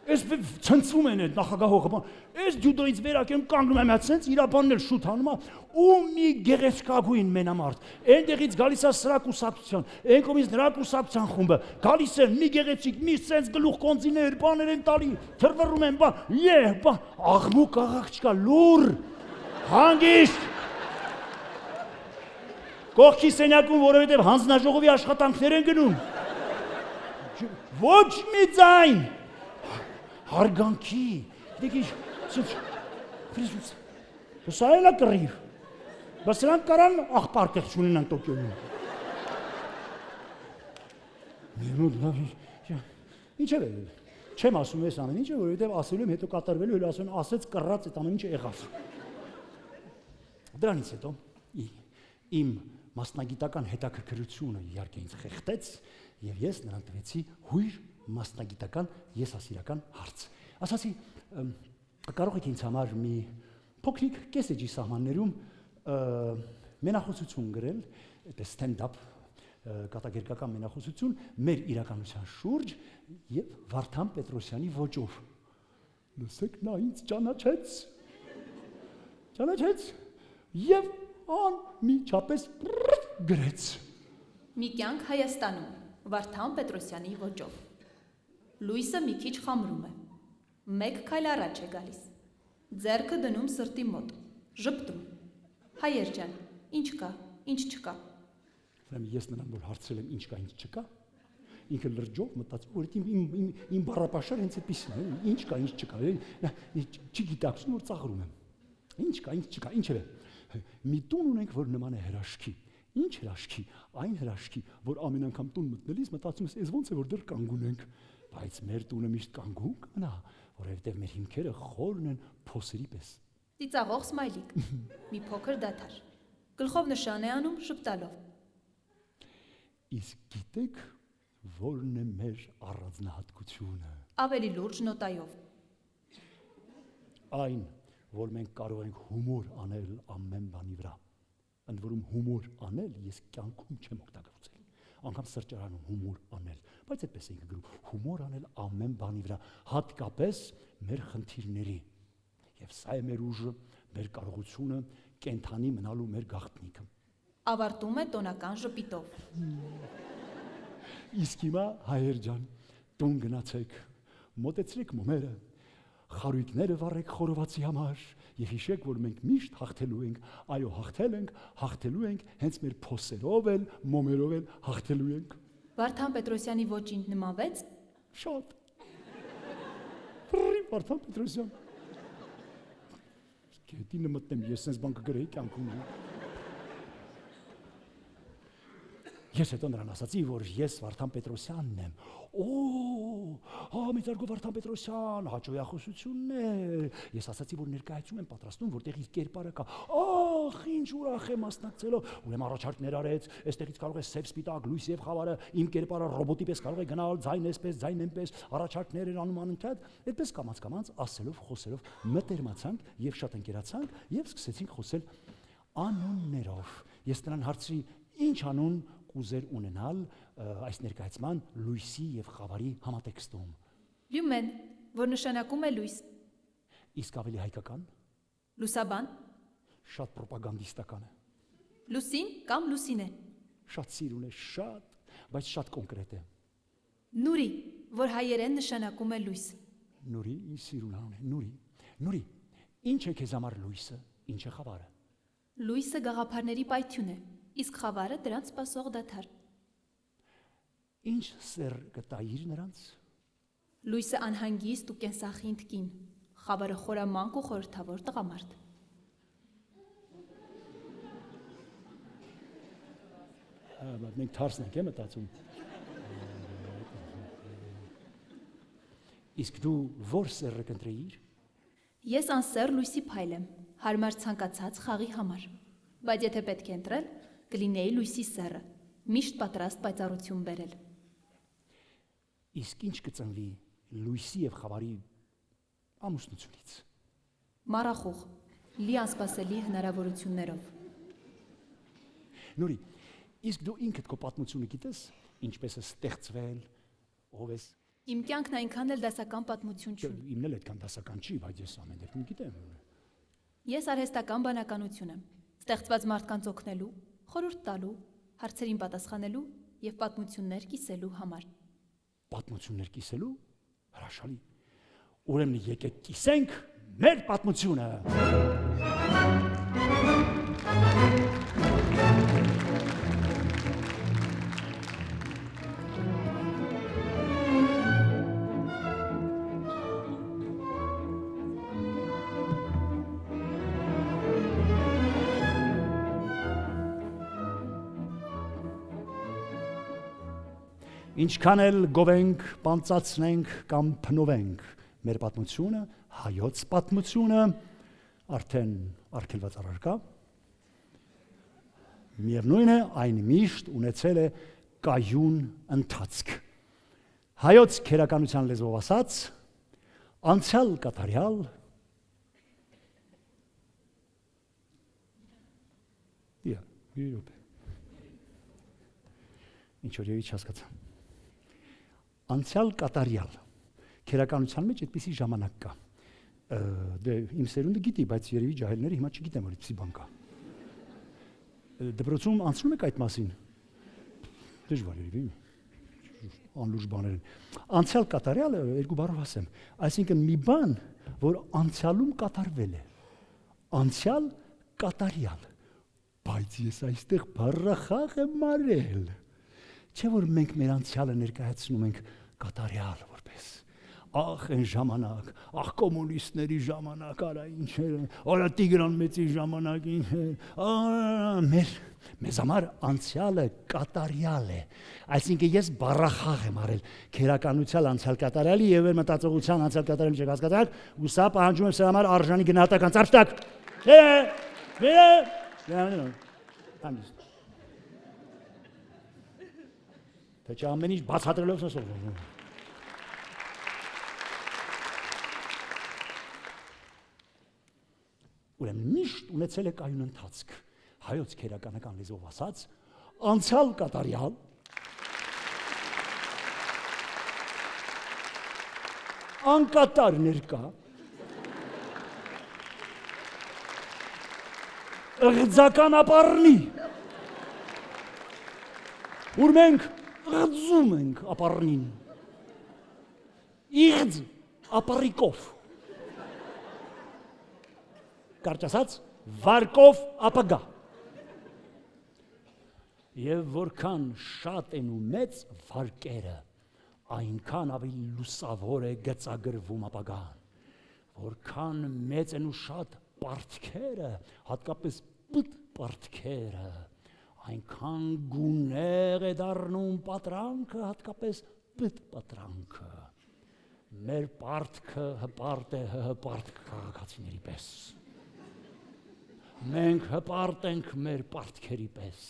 ես ցնցվում են այդ նախագահողը, ես ջուդոյից վերակեմ կանգնում եմ հատ սենց, իրաբանն էլ շուտ հանում է, ու մի գեղեցկագույն մենամարդ, այնտեղից գալիս է սրա կուսակցության, այն կողմից նրա կուսակցության խումբը, գալիս են մի գեղեցիկ, մի սենց գլուխ կոնձիներ, բաներ են տալի, թրվռում են, աղմուկ աղաղ չկա, լուր, հանգիստ Կողքի սենյակում, որովհետև հանձնաժողովի աշխատանքներ են գնում։ Ոչ մի ձայն, հարգանքի, Դիգի, սուց։ Ֆրիզուց։ Սա էլ է կռիվ։ Բայց նրանք կարան աղբար տեղ չունենան Տոկիոյում։ Ինչև է, չեմ ասում ես ամեն ինչը, որովհետև ասելու եմ հետո կատարվելու, էլ ասում ասեց կռած այդ ամեն ինչը եղավ։ Դրանից հետո իմ մասնագիտական հետաքրքրությունը իհարկե ինձ խեղդեց եւ ես նրան տվեցի հույր մասնագիտական եսասիրական հարց։ Ասացի, կարող եք ինձ համար մի փոքրիկ կեսեջի սահմաններում մենախոսություն գրել, այդպես stand-up կատակերգական մենախոսություն մեր իրականության շուրջ եւ Վարդան Պետրոսյանի ոճով։ Լսեք, նա ինձ ճանաչեց եւ անմիջապես գրեց։ Մի կյանք Հայաստանում Վարդան Պետրոսյանի ոճով։ Լույսը մի քիչ խամրում է։ Մեկ քայլ առաջ է գալիս։ Ձեռքը դնում սրտի մոտ, ժպտում։ Հայեր ջան, ինչ կա, ինչ չկա։ Ես նրան որ հարցրել եմ ինչ կա, ինչ չկա, ինքը լրջով մտածում, որ իմ բառապաշարը հենց այդպիսին է, ինչ կա, ինչ չկա, չգիտակցում, որ ծաղրում եմ։ Ինչ կա, ինչ չկա, ինչև է։ Մի տուն ունենք, որ նման է հրաշքի։ Ինչ հրաշքի, այն հրաշքի, որ ամեն անգամ տուն մտնելիս մտածում ես, ես ոնց է որ դեռ կանգուն ենք, բայց մեր տունը միշտ կանգուն կմնա, որովհետև մեր հիմքերը խորն են փոսերի պես։ Ծիծաղող սմայլիկ, մի փոքր դադար, գլխով նշան է անում շպտալով։ Իսկ գիտեք, որն է մեր առանձնահատկությունը։ Ավելի լուրջ նոտայով։ Այն, որ մենք կարող ենք հումոր անել ամեն բանի վրա։ Ընդ որում հումոր անել ես կյանքում չեմ օգտագործել։ Անգամ սրճարանում հումոր անել, բայց այդպես ենք գրում, հումոր անել ամեն բանի վրա, հատկապես մեր խնդիրների։ Եվ սա է մեր ուժը, մեր կարողությունը, կենթանի մնալու մեր գաղտնիքը։ Ավարտում է տոնական ժպիտով։ Իսկ հիմա հայեր ջան, տուն գնացեք, մոտեցրեք մոմերը, խարույկները վառեք խորովածի համար եւ հիշեք, որ մենք միշտ հաղթելու ենք, այո, հաղթելու ենք, հենց մեր փոսերով էլ, մոմերով էլ հաղթելու ենք։ Վարդան Պետրոսյանի ոճին նմանվեց։ Շատ։ Վարդան Պետրոսյան։ Գետինը մտնեմ, ես sense բան կգրեի կյանքում։ Ես հետո նրան ասացի, որ ես Վարդան Պետրոսյանն եմ։ Միտարգո Վարդան Պետրոսյան, հաջողախոսություններ։ Ես ասացի, որ ներկայացում եմ պատրաստում, որտեղ իր կերպարը կա։ Ինչ ուրախ եմ մասնակցելով։ Ուրեմն առաջարկներ արեց, այստեղից կարող է սև սպիտակ, լույս եւ խավարը, իմ կերպարը ռոբոտի պես կարող է գնալ, ձայն էսպես, ձայն այնպես, առաջարկներ են անում անընդհատ, այդպես կամաց ասելով, խոսելով մտերմացանք եւ շատ ընկերացանք եւ սկսեցինք խոսել անուններով։ Ես նրան հարցրի, ինչ անուն ուզեր ունենալ այս ներկայացման լույսի եւ խավարի համատեքստում։ Լյումեն, որ նշանակում է լույս։ Իսկ ավելի հայկական։ Լուսաբան։ Շատ պրոպագանդիստական է։ Լուսին կամ լուսինե։ Շատ սիրուն է, շատ, բայց շատ կոնկրետ է։ Նուրի, որ հայերեն նշանակում է լույս։ Նուրի, ինչ սիրուն անուն է, Նուրի, ինչ է քեզ համար լույսը, ինչ է խավարը։ Լույսը գաղափարների պայթյուն է, իսկ խավարը դրանց սպասող դադար։ Ինչ սեր կտայիր նրանց։ Լույսը անհանգիստ ու կենսախինդ կին, խավարը խորամանկ ու խորհրդավոր տղամարդ։ Մենք թարսն ենք մտածում։ Իսկ դու որ սերը կընտրեիր։ Ես անսեր լույսի փայլ եմ, հարմար ցանկացած խաղի համար, բայց եթե պետք է ընտրել, կլինեի լույսի սերը, միշտ պատրաստ պայծառություն բերել։ Իսկ ինչ կծնվի լույսի եւ խավարի ամուսնությունից։ Մարախուղ, լի անսպասելի հնարավորություններով։ Նուրի, իսկ դու ինքդ քո պատմությունը գիտես, ինչպես է ստեղծվել, ով ես։ Իմ կյանքն այնքան էլ դասական պատմություն չունի։ Իմն էլ այդքան դասական չի, բայց ես ամեն դեպքում գիտեմ։ Ես արհեստական բանականություն եմ, ստեղծված մարդկանց օգնելու, խորհուրդ տալու, հարցերին պատասխանելու եւ պատմություններ կիսելու համար։ Պատմություններ կիսելու, հրաշալի։ Ուրեմն եկեք կիսենք մեր պատմությունը։ ինչքան էլ գովենք, պանծացնենք կամ փնովենք մեր պատմությունը, հայոց պատմությունը արդեն արգելված առարկա, միևնույն է, այն միշտ ունեցել է կայուն ընթացք։ Հայոց քերականության լեզվով ասած, անցյալ կատարյալ, ինչ որ եւի չհասկացա։ Անցյալ կատարյալ քերականության մեջ այդպիսի ժամանակ կա։ Դե իմ սերունդը գիտի, բայց երևի ջահելները հիմա չգիտեմ, որ այդպիսի բան կա։ Դպրոցում անցնում եք այդ մասին։ Դժվար երևի։ Անլուրջ բաներ են։ Անցյալ կատարյալը երկու բառով ասեմ, այսինքն մի բան, որ անցյալում կատարվել է։ Անցյալ կատարյալ։ Բայց ես այստեղ բառախաղ եմ արել։ Չէ՞ որ մենք մեր անցյալը ներկայացնում ենք կատարյալ որպես ախ այն ժամանակ, ախ կոմունիստների ժամանակ, արա ինչեր, արա Տիգրան մեծի ժամանակ ինչեր, մեզ համար անցյալը կատարյալ է, այսինքն ես բառախաղ եմ արել քերականության անցյալ կատարյալի եւ մեր մտածողության անցյալ կատարյալի չեք հասկացաք, ու սա պահանջում է սրա համար արժանի գնահատական ծափտակ։ Թե չէ ամեն ինչ բացատրելով սոսով։ Ուրեմն միշտ ունեցել է կայուն ընթացք, հայոց քերականական լեզվով ասած, անցյալ կատարյալ, անկատար ներկա, ըղձական ապառնի, ուր մենք ըղձում ենք ապառնին, իղձ ապառիկով, կարճ ասած, վարկով ապագա։ Եվ որքան շատ են ու մեծ վարկերը, այնքան ավելի լուսավոր է գծագրվում ապագան։ Որքան մեծ են ու շատ պարտքերը, հատկապես պարտքերը, այնքան գունեղ է դառնում պատրանքը, հատկապես պատրանքը։ Մեր պարտքը հպարտ է հպարտ քաղաքացիների պես։ Մենք հպարտ ենք մեր պարտքերի պես։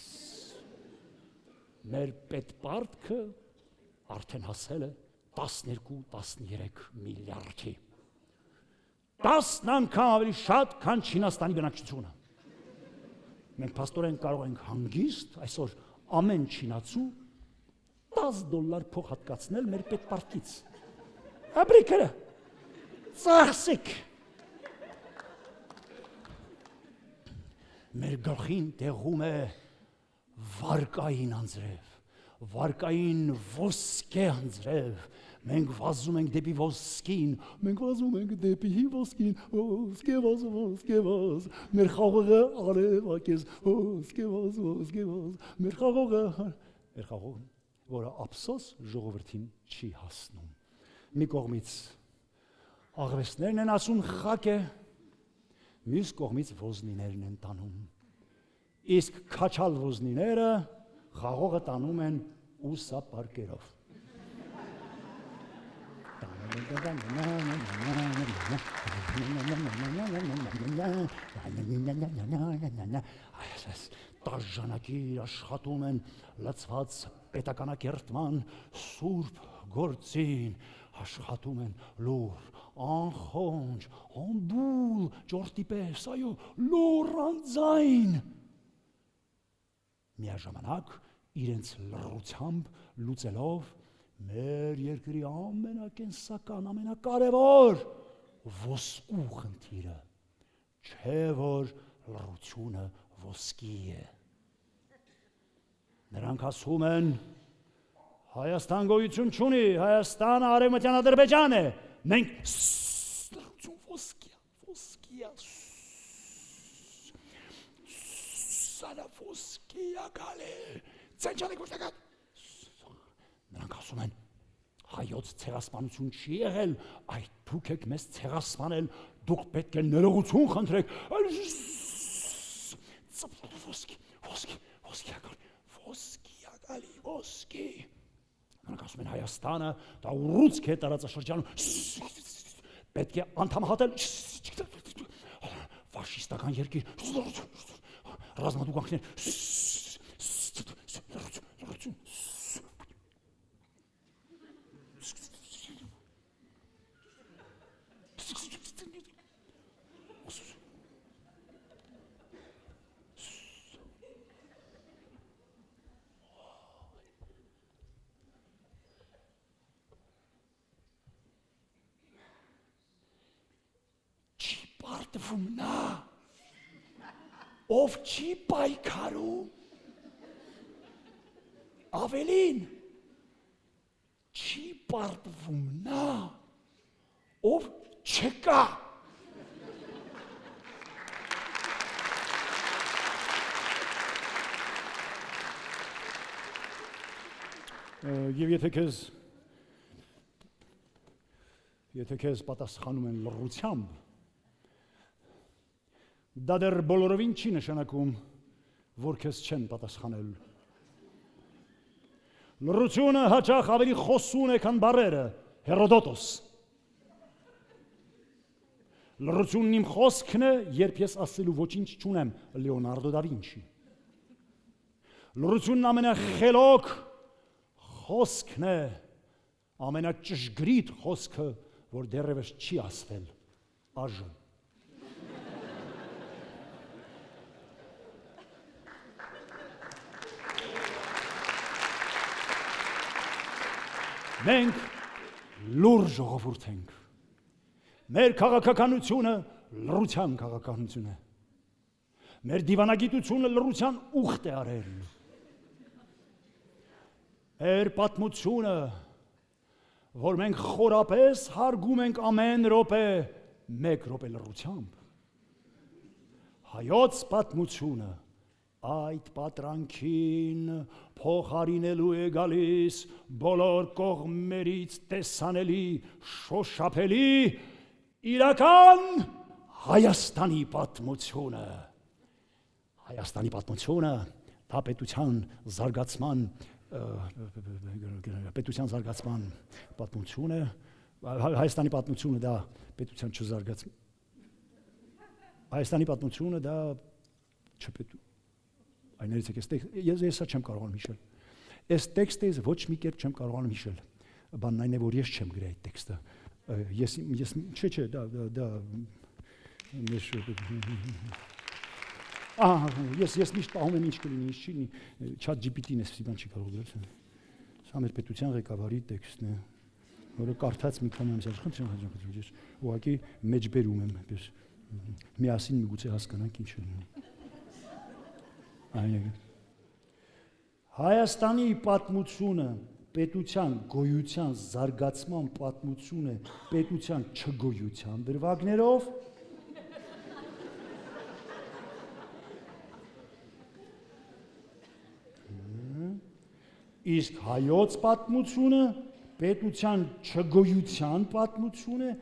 Մեր պետպարտքը արդեն հասել է 12-13 միլիարդի։ 10 անգամ ավելի շատ, քան Չինաստանի բնակչությունը։ Մենք փաստորեն կարող ենք հանգիստ այսօր ամեն չինացու $10 փող հատկացնել մեր պետպարտքից։ Ապրիկը ծախսեք։ Մեր գլխին տեղում է վարկային անձրև, վարկային ոսկե անձրև, մենք վազում ենք դեպի ոսկին, մենք վազում ենք դեպի ոսկին, ոսկե վազ, մեր խաղողը արևակես, ոսկե վազ, մեր խաղողը, որը ափսոս ժողովրդին չի հասնում։ Մի կողմից աղվեսներն են ասում խակ է, մյուս կողմից ոզնիներն են տանում։ Իսկ քաչալ ոզնիները խաղողը տանում են ուսապարկերով։ Տաժանակիր աշխատում են լծված պետականակերտման սուրբ գործին, աշխատում են լուր, անխոնջ, անբուլ, ճորտի պես, այո, լուր անձայն։ Միաժամանակ իրենց լռությամբ լուծելով մեր երկրի ամենակենսական, ամենակարևոր ոսկու խնդիրը, չէ որ լռությունը ոսկի է։ Նրանք ասում են, Հայաստան գոյություն չունի, Հայաստանը արևմտյան Ադրբեջան է, մենք լռություն ոսկիա, սանա ոսկիա գալի, ծենչանեք ոստակատ։ Նրանք ասում են, հայոց ցեղասպանություն չի եղել, այդ դուք եք մեզ ցեղասպանել, դուք պետք է ներողություն խնդրեք, ոսկի ակալի, Նրանք ասում են Հայաստանը դա ուռուցք է տարածաշրջանում պետք է անդամահատել ֆաշիստական երկիր ռազմադուգանքներ Պարտվում նա, ով չի պայքարում, ավելին, չի պարտվում նա, ով չկա։ Եվ եթե քեզ պատասխանում են լռությամբ, դա դեռ բոլորովին չի նշանակում, որ քեզ չեն պատասխանել։ Լռությունը հաճախ ավելի խոսուն է, քան բառերը, Հերոդոտոս։ Լռությունն իմ խոսքն է, երբ ես ասելու ոչինչ չունեմ, Լեոնարդո դա Վինչի։ Լռությունն ամենախելոք խոսքն է, ամենաճշգրիտ խոսքը, որ դեռևս չի ասվել, այժմ։ Մենք լուր ժողովուրդ ենք։ Մեր քաղաքականությունը լռության քաղաքականություն է։ Մեր դիվանագիտությունը լռության ուխտ է արել։ Մեր պատմությունը, որ մենք խորապես հարգում ենք ամեն րոպե, մեկ րոպե լռությամբ։ Հայոց պատմությունը այդ պատրանքին փոխարինելու է գալիս բոլոր կողմերից տեսանելի, շոշափելի իրական Հայաստանի պատմությունը։ Հայաստանի պատմությունը դա պետության զարգացման պատմություն է, Հայաստանի պատմությունը դա պետության չզարգացման, Հայաստանի պատմությունը դա չպետու Այներից եք, ես սա չեմ կարողանում հիշել։ Այս տեքստը ես ոչ մի կերպ չեմ կարողանում հիշել։ Բանն այն է, որ ես չեմ գրել այդ տեքստը։ Ես միշտ պահում եմ ինչ կլինի, ինչ չի լինի, chat GPT-ն էս բան չի կարող գրել։ Սա մեր պետության ղեկավարի տեքստն է, որը կարդաց մի քանի ամիս առաջ, ուղղակի մեջբերում եմ, միասին միգուցե հասկանանք ինչ է լինում։ Հայաստանի պատմությունը պետության գոյության զարգացման պատմություն է պետության չգոյության դրվագներով իսկ հայոց պատմությունը պետության չգոյության պատմություն է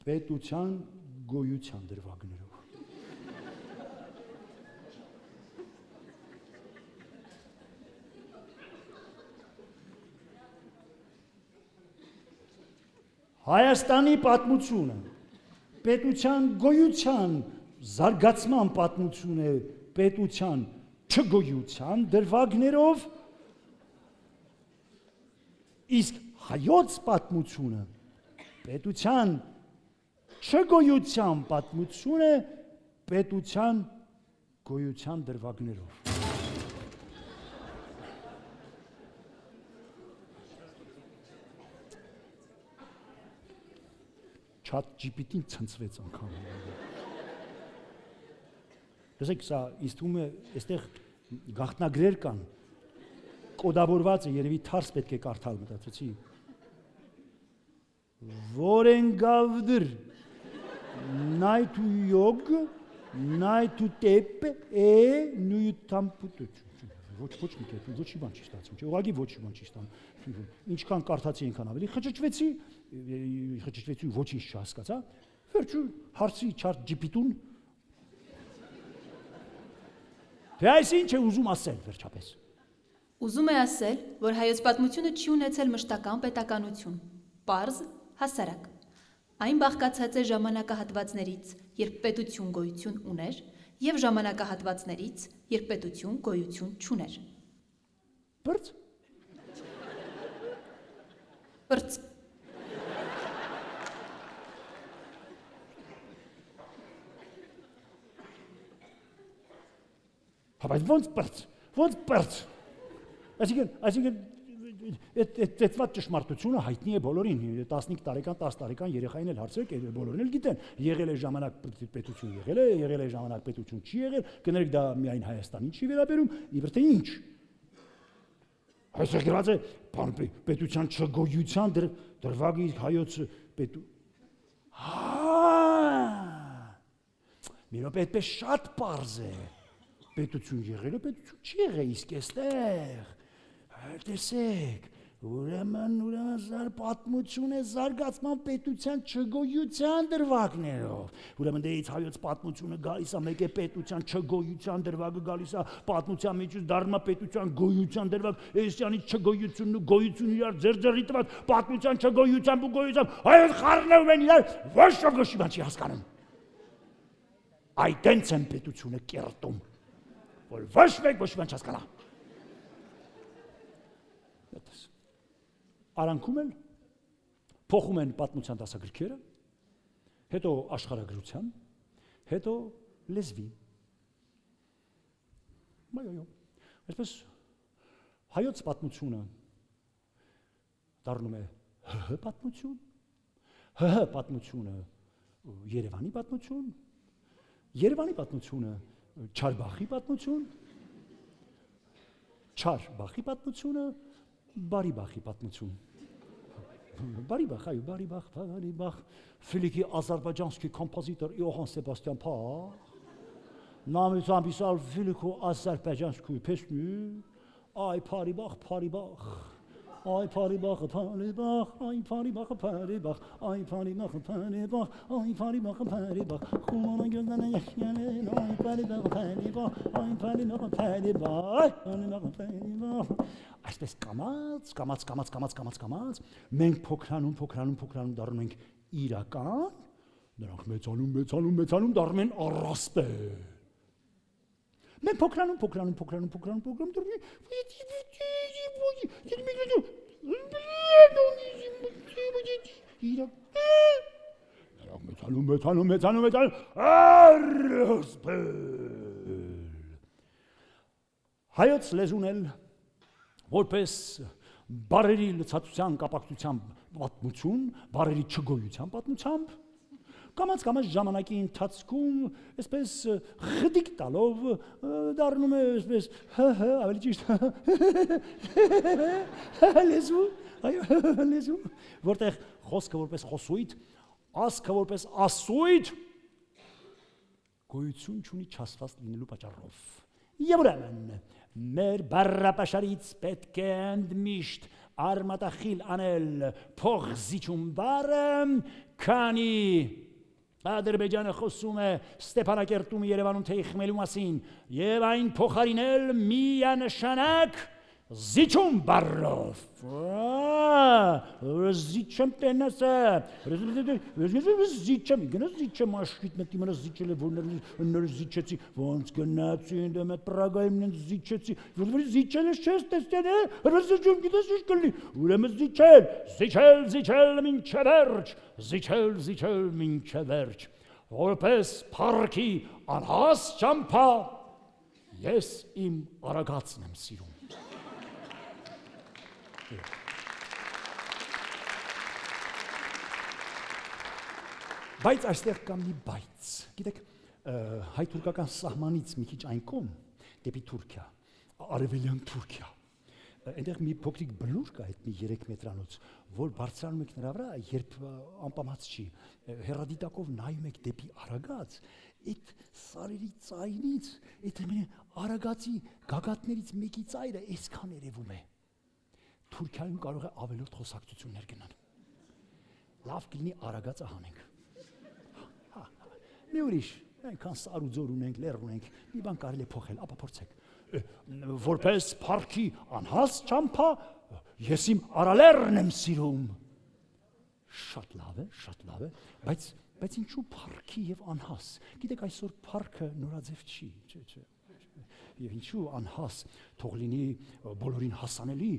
պետության գոյության դրվագներով Հայաստանի պատմությունը պետության գոյության զարգացման պատմություն է պետության չգոյության դրվագներով իսկ հայոց պատմությունը պետության չգոյության պատմություն է պետության գոյության դրվագներով Chat GPT-ն ցնցվեց անգամ։ Տեսեք, սա ինձ թվում է, այստեղ գաղտնագրեր կան, կոդավորված է, երևի թարս պետք է կարդալ, մտածեցի։ Որենգավդր, նայթու յոգ, նայթու տեպ, նույ տամպուտուչ։ Ոչ մի կերպ, ոչ մի բան չի ստացվում, ուղղակի ոչ մի բան չի ստանում։ Ինչքան կարդացի, այնքան ավելի խճճվեցի, ոչինչ չհասկացա, վերջում հարցրի chat GPT-ուն, թե այս ինչ է ուզում ասել վերջապես։ Ուզում է ասել, որ հայոց պատմությունը չի ունեցել մշտական պետականություն, պարզ, հասարակ։ Այն բաղկացած է ժամանակահատվածներից, երբ պետություն գոյություն ուներ, և ժամանակահատվածներից, երբ պետություն գոյություն չուներ։ Բրծ։ Բրծ։ Բայց ոնց բրծ։ Այսինքն, այդ ճշմարտությունը հայտնի է բոլորին, 15 տարեկան, 10 տարեկան երեխային էլ հարցրեք, բոլորին էլ գիտեն, եղել է ժամանակ պետություն եղել է ժամանակ պետություն չի եղել, կներեք դա միայն Հայաստանին չի վերաբերում, իբր թե ինչ։ Այսօր գրված է պետության չգոյության դրվագի հայոց մի րոպե այդպես շատ պարզ է, պետություն եղել է, պետություն չի եղել, իսկ էստեղ տեսեք, ուրեմն պատմություն է զարգացման պետության չգոյության դրվագներով, ուրեմն դեից հայոց պատմությունը գալիս է, մեկ է պետության չգոյության դրվագը գալիս է, պատմության միջուց դառնում է պետության գոյության դրվագ, էսյանից չգոյությունն ու գոյությունը իրար ձեռձեռի տված, պատմության չգոյությամբ ու գոյությամբ, հայոց խառնվում են իրար, ոչ ոք չի հասկանում։ Այդենց են պետությունը կերտում, որ ոչ մեկ չհասկանա։ Արանքում են, փոխում են պատմության դասագրքերը, հետո աշխարհագրության, հետո լեզվի։ Այսպես հայոց պատմությունը դառնում է ՀՀ պատմություն, ՀՀ պատմությունը Երևանի պատմություն, Երևանի պատմությունը Չարբախի պատմություն, Չարբախի պատմությունը Բարիբախի պատմություն։ Բարիբախ, Ֆիլիկի ազերբայջանский композитор Иоганн Себастьян Бах нам записал великую азербайджанскую песню «Ай, Парибах, Ай, Парибах, Ай, Парибах, Ай, Парибах, Ай, Парибах, Хумана gözlerine yaş gelir, Ay, Парибах, Ай, Парибах, Այսպես կամաց, մենք փոքրանում դառնում ենք իրական, նրանք մեծանում դառնում են առասպել։ Մենք փոքրանում դառնում մեծանում առասպել։ Հայոց լեզուն էլ որպես բարերի լցածության կապակցության պատմություն, բարերի չգոյության պատմությամբ, կամաց ժամանակի ընթացքում այսպես խդիկ տալով դառնում է այսպես ավելի ճիշտ լեզու, որտեղ խոսքը որպես խոսույթ, ասքը որպես ասույթ գոյություն չունի չասված լինելու պատճառով։ Եվ ուրեմն մեր բառապաշարից պետք է ընդմիշտ արմատախիլ անել փող զիջում բառը, քանի Ադրբեջանը խոսում է Ստեփանակերտում Երևանում թեյ խմելու մասին եւ այն փոխարինել միանշանակ զիջում բառով։ Զիջեմ տենասը, զիջեմ աշկիտ մտի մնա զիջել է, որ զիջեցի, ոնց գնացին դեմ այդ պրագայիմն են զիջեցի, որ զիջել ես չես տեստեն է, որ զիջում գիտես ինչ կլինի, ուրեմն զիջել մինչև վերջ, որպես փառքի անհաս ճամփա, ես իմ արագածն եմ սիրում։ Բայց այստեղ կա մի բայց, գիտեք, հայ-թուրքական սահմանից մի քիչ այն կողմ, դեպի Թուրքիա, արևելյան Թուրքիա, այնտեղ մի փոքրիկ բլուր կա, այդ մի 3 մետրանոց, որ բարձրանում եք նրա վրա, երբ անպամած չի, հեռադիտակով նայում եք դեպի Արագած, այդ սարերի ծայրից, այդ Արագածի գագաթներից մեկի ծայրը այսքան երևում է։ Թուրքիայում կարող է ավելորդ խոսակցություններ գնան։ Լավ կլինի Արագածը հանենք։ Մի ուրիշ, այնքան սար ու ձոր ունենք, լեռ ունենք, մի բան կարելի է փոխել, ապա փորձեք։ Որպես փառքի անհաս ճամփա, ես իմ արալերն եմ սիրում։ Շատ լավ է, բայց ինչու փառքի եւ անհաս։ Գիտեք, այսօր փառքը նորաձև չի, չէ։ Եվ ինչու անհաս, թող լինի բոլորին հասանելի,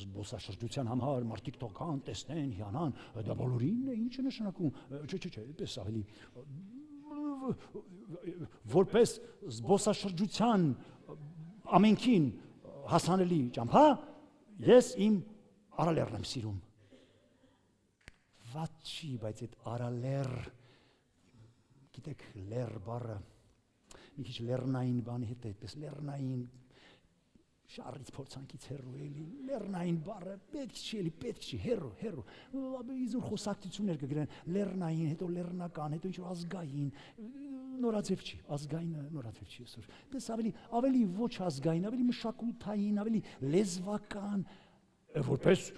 զբոսաշրջության համար մարդիկ թող գան, տեսնեն, հիանան, դա բոլորին ինչ է նշանակում, չէ, այդպես ավելի որպես զբոսաշրջության ամենքին հասանելի ճամփա, ես իմ արալերն եմ սիրում։ Վատ չի, բայց այդ արալեր, գիտեք, լեր բառը մի քիչ լեռնային բանի հետ է, այդպես լեռնային շարից փորձանքից հեռու էլի, լեռնային բառը պետք չի, հեռու, իզուր խոսակցություններ կգրեն, լեռնային, հետո լեռնական, հետո ինչ-որ ազգային, նորաձև չի, ազգայինը նորաձև չի այսօր, այդպես ավելի ոչ ազգային, ավելի մշակութային, ավելի լեզվական, որպես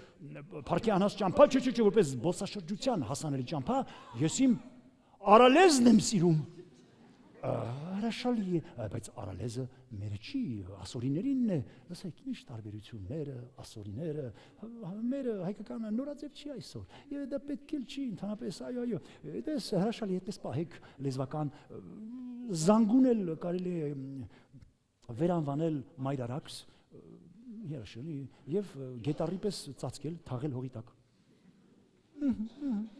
փառքի անհաս ճամփա, չէ, որպես զբոսաշրջության հասանելի ճամփա, ես իմ արալեզն եմ սիրում։ Հրաշալի է, բայց արալեզը մերը չի, ասորիներինն է, լսեք, ինչ տարբերությունները, ասորիները, մերը հայկականը նորաձև չի այսօր, և դա պետք էլ չի, ընդհանրապես, այո, այդպես հրաշալի, այդպես պահեք լեզվական զանգուն էլ կարելի է վերանվանել մայրարաքս, հրաշալի, և գետառի պես ծածկել, թաղել հողի տակ։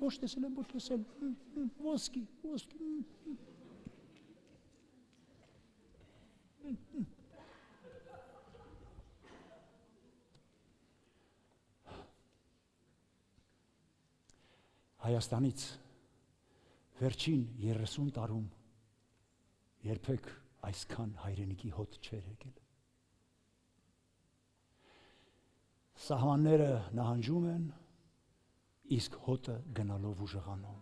Ոչ տեսել եմ, ոչ տեսել, ոսկի, Հայաստանից վերջին 30 տարում երբեք այսքան հայրենիքի հոտ չէր եկել։ Սահմանները նահանջում են, իսկ հոտը գնալով ուժեղանում։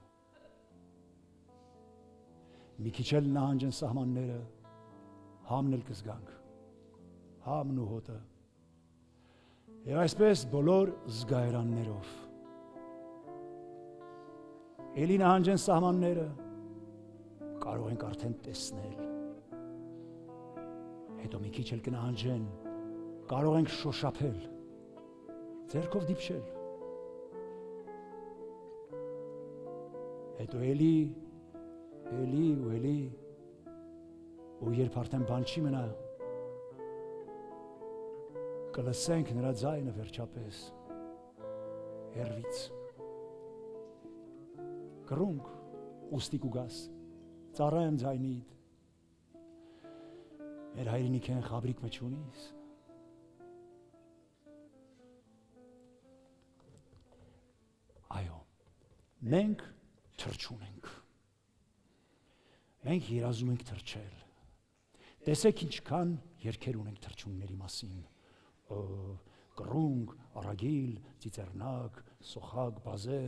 Մի քիչ էլ նահանջեն սահմանները, համն էլ կզգանք, համն ու հոտը, և այսպես բոլոր զգայրաններով։ Էլի նահանջեն սահմանները, կարող ենք արդեն տեսնել, հետո մի քիչ էլ կնահանջեն, կարող ենք շոշափել, ձեռքով դիպչել, հետո էլի, ու երբ արդեն բան չի մնա, կլսենք նրա ձայնը վերջապես, հեռվից, կռունկ, ուստի կուգաս, ծառա եմ ձայնիդ, մեր հայրենիք են խաբրիկ մչունիս, այո, մենք թրջուն ենք, մենք երազում ենք թրջել, տեսեք ինչքան երգեր ունենք թրջունների մասին, կռունկ, արագիլ, ծիծեռնակ, սոխակ, բազե,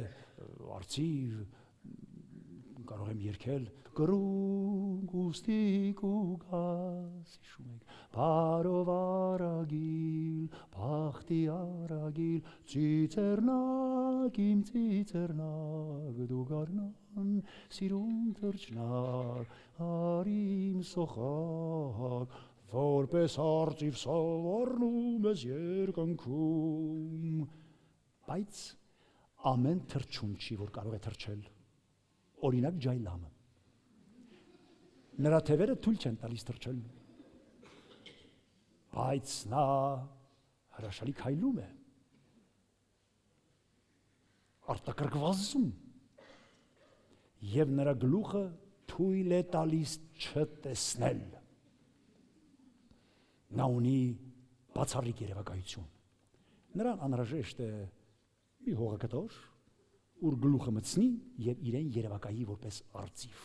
արծիվ, կարող եմ երգել, կռունկ, ուստի կուգաս, հիշում եք, բարով արագիլ, բախտի արագիլ, ծիծեռնակ, իմ ծիծեռնակ, դու գարնան, սիրուն թրջնակ, արիմ սոխակ, որպես արծիվ սովորնում ես երկնքում, բայց ամեն թրջուն չի, որ կարող է թրջել, օրինակ ջայլամը, նրա թևերը թույլ չեն տալիս թրջել, բայց նա հրաշալի քայլում է, արտակրկվազում, և նրա գլուխը թույլ է տալիս չտեսնել, նա ունի բացառիկ երևակայություն, նրան անհրաժեշտ է մի հողակտոր, ուր գլուխը մտցնի և իրեն երևակայի որպես արծիվ,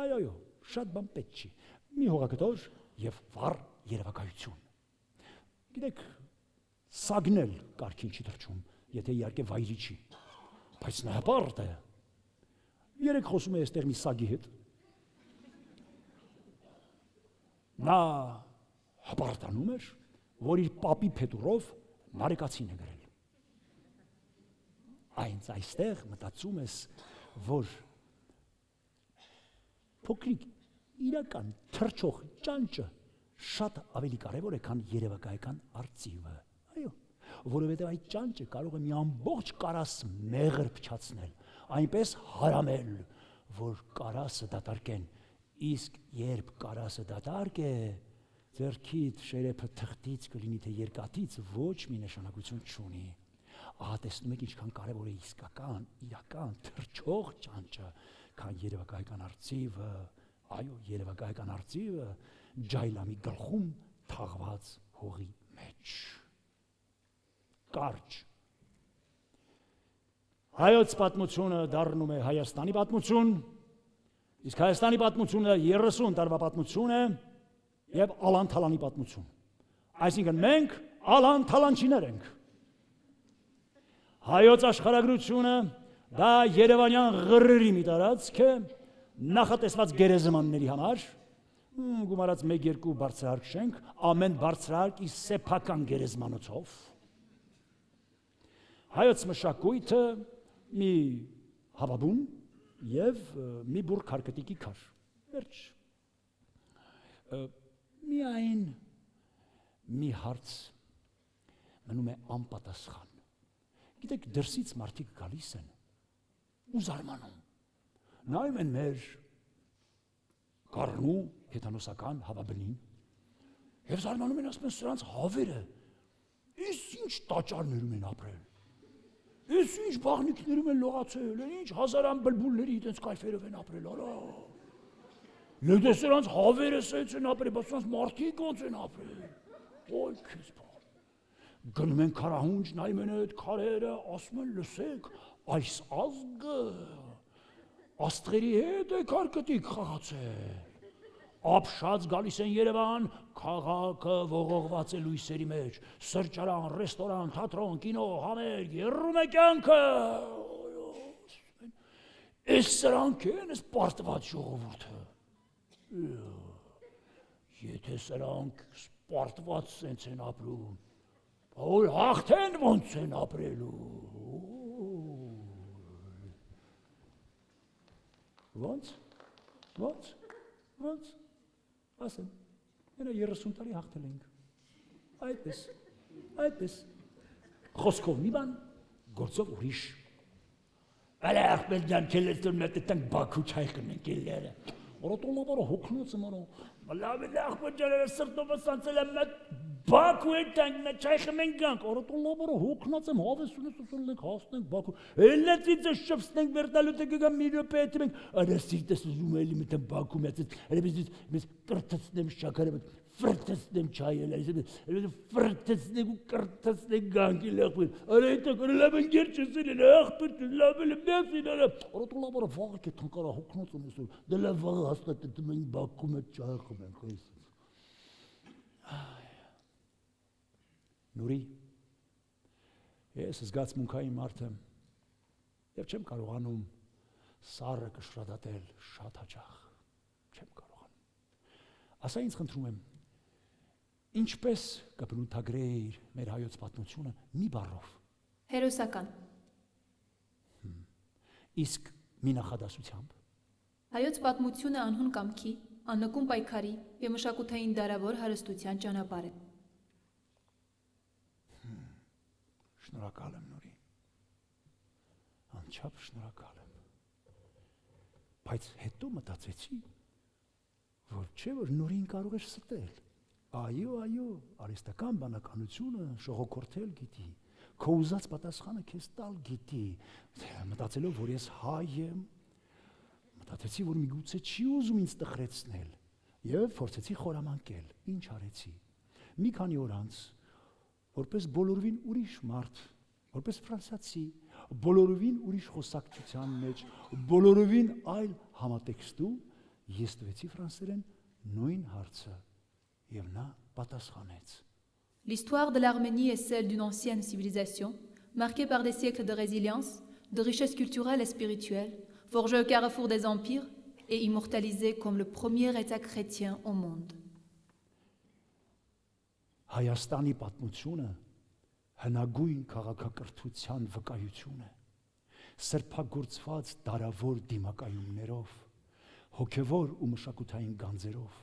այո, շատ բան պետք չի, մի հողակտոր և վառ երևակայություն, գիտեք, սագն էլ կարգին չի թրջում, եթե իհարկե վայրի չի, բայց նա հպարտ է, երեք խոսում է այստեղ մի սագի հետ, նա հպարտանում էր, որ իր պապի փետուրով նարեկացին է գրել, այնց այստեղ մտածում ես, որ փոքրիկ իրական թրջող ճանճը շատ ավելի կարևոր է, քան երևակայական արծիվը։ Այո, որովհետև այդ ճանճը կարող է մի ամբողջ կարաս մեղր փչացնել, այնպես հարամել, որ կարասը դատարկեն, իսկ երբ կարասը դատարկ է, ձեռքիդ շերեփը թղթից կլինի, թե երկաթից ոչ մի նշանակություն չունի։ Ահա տեսնում եք ինչքան կարևոր է իսկական, իրական, թրջող ճանճը, քան երևակայական արծիվը, այո, երևակայական արծիվը ջայլամի գլխում թաղված հողի մեջ։ Կարճ։ Հայոց պատմությունը դառնում է Հայաստանի պատմություն, իսկ Հայաստանի պատմությունը 30 տարվա պատմություն է եւ Ալան-Թալանի պատմություն։ Այսինքն մենք Ալան-Թալանչիներ ենք։ Հայոց աշխարհագրությունը դա Երևանյան ղրրի մի տարածք է, նախատեսված գերեզմանների համար, գումարած 1-2 բարձրահարկ շենք, ամեն բարձրահարկ իր սեփական գերեզմանոցով։ Հայոց մշակույթը մի հավաբուն եւ մի բուռ քարկտիկի քար։ Վերջ։ Միայն մի հարց մնում է անպատասխան։ Գիտեք, դրսից մարդիկ գալիս են ու զարմանում։ Նայում են մեր կառնու հեթանոսական հավաբնին եւ զարմանում են, ասում են սրանց հավերը Ես ինչ տաճարներում են ապրել, ես ինչ բաղնիքներում են լողացել, ինչ հազարան բլբուլների այդպես կայֆերով են ապրել, արա։ Լեդե սրանց հավերը սենց են ապրել, բայց սրանց մարդիկ ոնց են ապրել, ոյ քեզ բան։ Գնում են քարահունջ, նայում են այդ քարերը, ասում են լսեք, այս ազգը աստղերի հետ է քարկտիկ խաղացել։ Ապշած գալիս են Երևան, քաղաքը ողողված է լույսերի մեջ, սրճարան, ռեստորան, թատրոն, կինո, համերգ, երում է կյանքը։ Էս սրանք են, էս պարտված ժողովուրդը։ Եթե սրանք պարտված սենց են ապրում, որ հաղթեն ոնց են ապրելու։ Ոնց։ Ասեմ, մենա 30 տարի հաղթել ենք, այդպես, խոսքով մի բան, գործով ուրիշ, այլ աղբել դյան կելեստոր մետը տանք բակու չայ կնենք ելերը, որոտոլոբարը հոգնոց ըմարո, լավել աղբել դյաները սրտովը սանցել եմ մետ բակու են տանք մետ չայ խմենք գանք, որոտոլոբարը հոգնոց եմ հավեսունես ուսունել ենք հասնենք բակու, էլեցից է շպսնենք վերտալուտ է գգամ մի ռոպե հետում ենք, արասիրտ ես ուզում էլի մետեմ բակու մեծից, էլեպիս կրթացնեմ շակարը, ֆրտացնեմ չայել, ֆրտացնեմ ու կրթացնեմ գանքի լեղբին, արայտակ, լավ են գեր չսել են, աղբեր, լավ էլ եմ նեսին արա, որոտոլոբարը վաղը կետ հնկարա հոգնոց եմ ուսում, դե լավ վաղը հաստատետում ենք բակու մետ չայ խմենք, Նուրի, ես զգացմունքային մարդ եմ և չեմ կարողանում սառը կշռադատել շատ հաճախ, չեմ կարողանում։ Ասա ինձ խնդրում եմ, ինչպես կբնութագրեիր մեր հայոց պատմությունը մի բառով։ Հերոսական։ Իսկ մի նախադասությամբ։ Հայոց պատմությունը անհուն կամքի, աննկուն պայքարի և մշակութային դարավոր հարստության ճանապարհ է։ Շնորհակալ եմ Նուրի, անչափ շնորհակալ եմ, բայց հետո մտածեցի, որ չէ որ Նուրին կարող էր ստել, այո, արհեստական բանականությունը շողոքորթել գիտի, քո ուզած պատասխանը քեզ տալ գիտի, մտածելով որ ես հայ եմ, մտածեցի որ միգուցե չի ուզում ինձ տխրեցնել և փորձեցի խորամանկել, ինչ արեցի, մի քանի օր անց որպես բոլորովին ուրիշ մարդ, որպես ֆրանսիացի, բոլորովին ուրիշ խոսակցության մեջ, բոլորովին այլ համատեքստում, ես տվեցի ֆրանսերեն նույն հարցը, և նա պատասխանեց։ L'histoire de l'Arménie est celle d'une ancienne civilisation, marquée par des siècles de résilience, de richesse culturelle et spirituelle, forgée au carrefour des empires et immortalisée comme le premier État chrétien au monde. Հայաստանի պատմությունը հնագույն քաղաքակրթության վկայություն է, սրբագործված դարավոր դիմակայումներով, հոգևոր ու մշակութային գանձերով,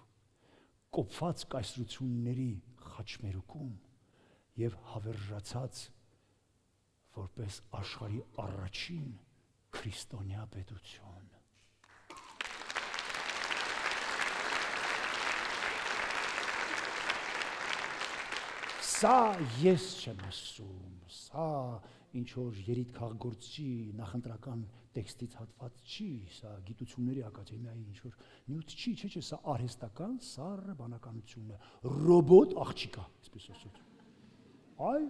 կոփված կայսրությունների խաչմերուկում եւ հավերժացած որպես աշխարհի առաջին քրիստոնյա պետություն։ Սա ես չեմ ասում, սա ինչ որ երիտ քաղաքգործի նախընտրական տեքստից հատված չի, սա գիտությունների ակադեմիայի ինչ որ նյութ չի, չէ, սա արհեստական սառը բանականություն է, ռոբոտ աղջիկա, այսպես ասած։ Այ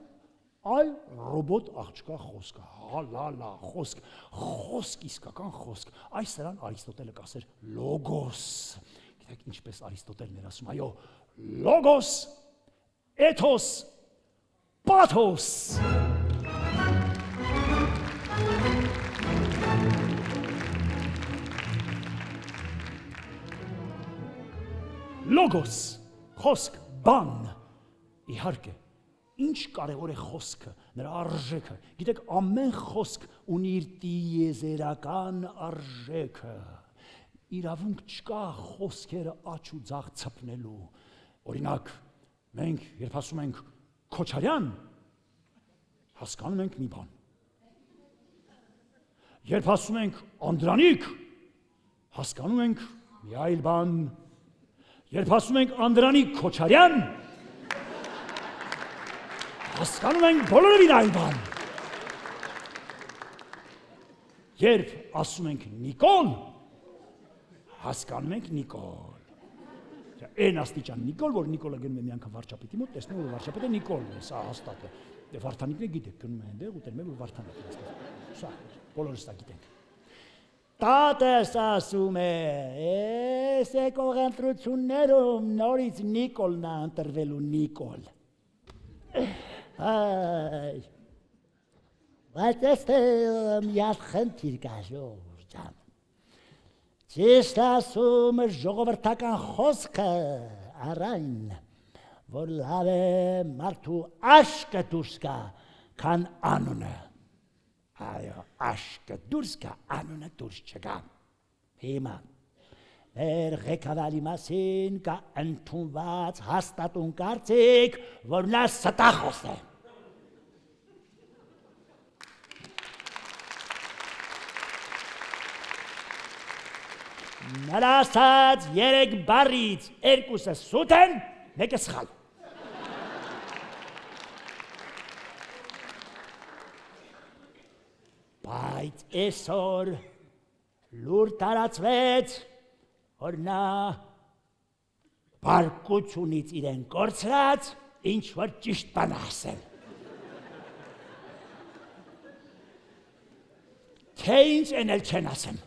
ռոբոտ աղջկա խոսքը, հալալա խոսք իսկական խոսք, այս սրան Արիստոտելը կասեր լոգոս, գիտեք ինչպես Արիստոտելն էր ասում, այո, լոգոս, էթոս, պաթոս։ Լոգոս, խոսք, բան, իհարկե, ինչ կարևոր է խոսքը, նրա արժեքը, գիտեք, ամեն խոսք ունի իր տիեզերական արժեքը, իրավունք չկա խոսքերը աչ ու ձախ ցպնելու, օրինակ, մենք, երբ ասում ենք Քոչարյան, հասկանում ենք մի բան, երբ ասում ենք Անդրանիկ, հասկանում ենք մի այլ բան, երբ ասում ենք Անդրանիկ Քոչարյան, հասկանում ենք բոլորովին այլ բան։ Երբ ասում ենք Նիկոլ, հասկանում ենք Նիկոլ։ Այն աստիճան Նիկոլ, որ Նիկոլը գնում է մի անգամ վարչապետի մոտ, տեսնում որ վարչապետը Նիկոլն է, սա հաստատ է։ Դե Վարդանիկն է գիտեք, գնում է այնտեղ ու տերում է որ Վարդանիկ է։ Սա բոլորս դա գիտենք։ Տատես ասում է, այս եկող ընտրություններում նորից Նիկոլն է ընտրվելու Նիկոլ։ Այ, բայց էստե միած խնդիր կա ժողովուրդ ջան։ Ճիշտ ասում ժողովրդական խոսքը առայն, որ լավ է մարդու աշկը դուրս գա, քան անունը։ Այո, աշկը դուրս գա, անունը դուրս չգա։ Հիմա մեր ղեկավարի մասին կա ընդունված հաստատուն կարծիք, որ նա ստախոս է։ Նրա ասած 3 բառից 2-ը սուտ են, 1-ը սխալ։ Բայց այսօր լուր տարածվեց, որ նա բարկությունից իրեն կորցրած, ինչ որ ճիշտ բան ասել։ Թե ինչ են էլ չեն ասեմ։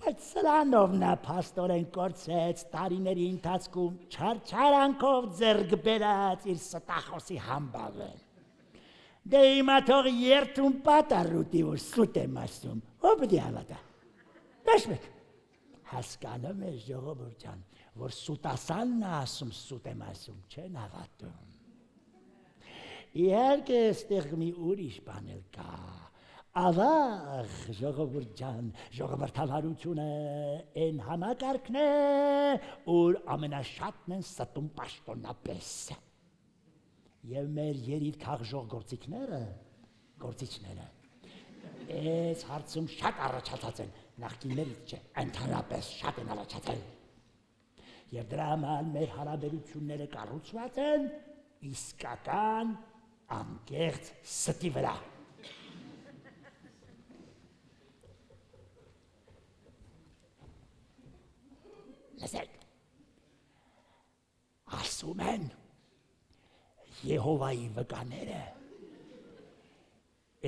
Բայց սրանով նա փաստորեն կորցրեց տարիների ընթացքում չարչարանքով ձեռք բերած իր ստախոսի համբավը։ Դե հիմա թող երթուն պատառուտի, որ սուտ եմ ասում, ո՞վ պետք է հավատա։ Տեսեք, հասկանում ես ժողովուրդ ջան, որ սուտասանն է ասում, սուտ եմ ասում, չեն հավատում։ Իհարկե այստեղ մի ուրիշ բան էլ կա։ Ավաղ, ժողովուրդ ջան, ժողովրդավարությունը այն համակարգն է, որ ամենաշատն են ստում պաշտոնապես։ Եվ մեր երիտ քաղժող գործիչները, այս հարցում շատ առաջացած են, նախկիններից չէ, ընդհանրապես շատ են առաջացել։ Եվ դրա համար մեր հարաբերությունները կառուցված են իսկական անկեղծ ստի վրա։ Լսեք, ասում են Եհովայի վկաները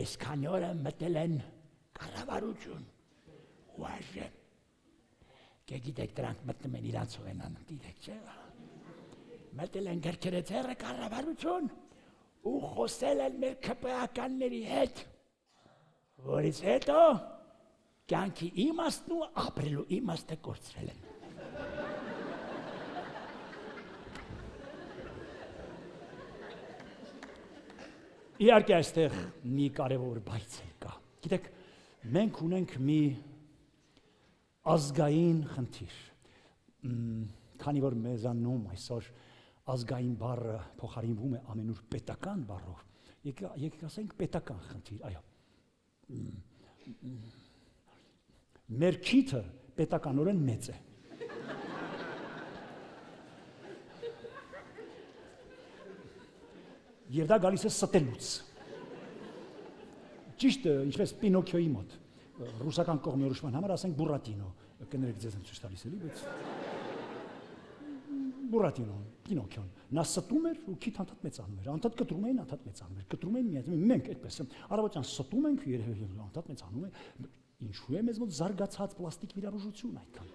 այսքան օրը մտել են կառավարություն ու այժմ գիտեք դրանք մտնում են իրանցով են անում, գիտեք չէ, մտել են գրքերեցերը կառավարություն ու խոսել են մեր ԿՊԱ-ականների հետ, որից հետո կյանքի իմաստն ու ապրելու իմաստը կորցրել են։ Իհարկե այստեղ մի կարևոր բայց կա։ Գիտեք, մենք ունենք մի ազգային խնդիր։ Քանի որ մեզանում այսօր ազգային բառը փոխարինվում է ամենուր պետական բառով, եկեք ասենք պետական խնդիր, այո։ Մեր քիթը պետականորեն մեծ է։ Եվ դա գալիս է ստելուց։ Ճիշտ ինչպես Պինոքիոյի մոտ, ռուսական կողմի որոշման համար ասենք Բուրատինո, կներեք ձեզ եմ ցույց տալիս էլի, բայց Բուրատինոն, Պինոքիոն, նա ստում էր ու քիթ անդադ մեծանում էր, անդադ կտրում էին, անդադ մեծանում էր, կտրում էին միայն, մենք այդպես առավոտյան ստում ենք, երևի անդադ մեծանում է, ինչու է մեզ մոտ զարգացած պլաստիկ վիրաբուժություն այդքան։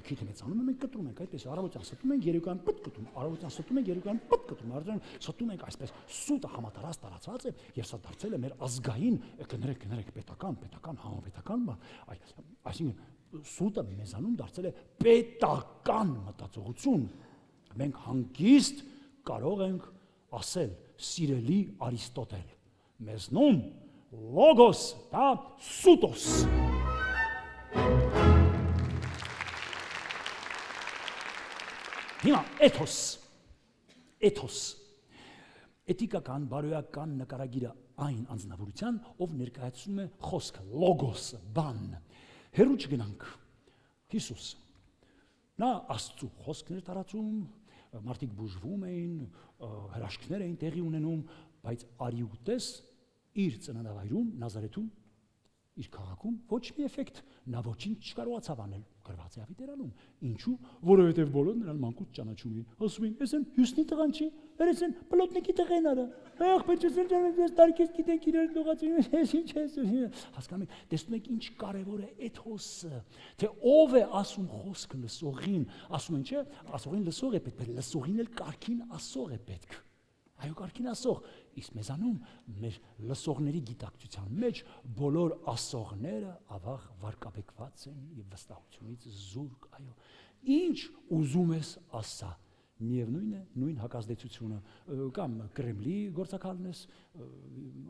Քիթը մեծանում է, մենք կտրում ենք, այդպես առավոտյան ստում ենք, երեկոյան պտ կտրում, առավոտյան ստում ենք, երեկոյան պտ կտրում, առավոտյան ստում ենք այսպես սուտը համատարած տարածված է եւ սա դարձել է մեր ազգային, կներեք, պետական, համապետական բան, այսինքն սուտը մեզանում դարձել է պետական մտածողություն։ Մենք հանգիստ կարող ենք ասել, սիրելի Արիստոտել, մեզնում լոգոս դա սուտոս։ Հիմա էթոս, էթիկական, բարոյական նկարագիրը այն անձնավորության, ով ներկայացնում է խոսքը, լոգոսը, բան, հերու չգնանք, Հիսուս, նա աստծու խոսքներ տարածում, մարդիկ բուժվում էին, հրաշքներ էին տեղի ունենում, բայց արիուտես իր ծննդավայրում, Նազարեթում, իր քաղաքում ոչ մի էֆեկտ, նա ոչինչ չկարողացավ անել, գրված է ավիտերանում, ինչու, որովհետև բոլորը նրան մանկուց ճանաչում էին, ասում էին, ես են հյուսնի տղան չի, ես են պլոտնիկի տղեն արա, բայց ես տարիքես գիտենք իրար լողացին, ես ինչ ես, հասկանում եք, տեսնում եք ինչ կարևոր է էթոսը, թե ով է ասում խոսքը լսողին, ասում են չէ, ասողին լսող է պետք, լսողին էլ կարգին ասող է պետք, այո կարգին ասող, իսկ մեզանում մեր լսողների գիտակցության մեջ բոլոր ասողները ավաղ վարկաբեկված են եւ վստահությունից զուրկ, այո, ինչ ուզում ես ասա, միևնույն է, նույն հակազդեցությունը, կամ Կրեմլի գործակալն ես,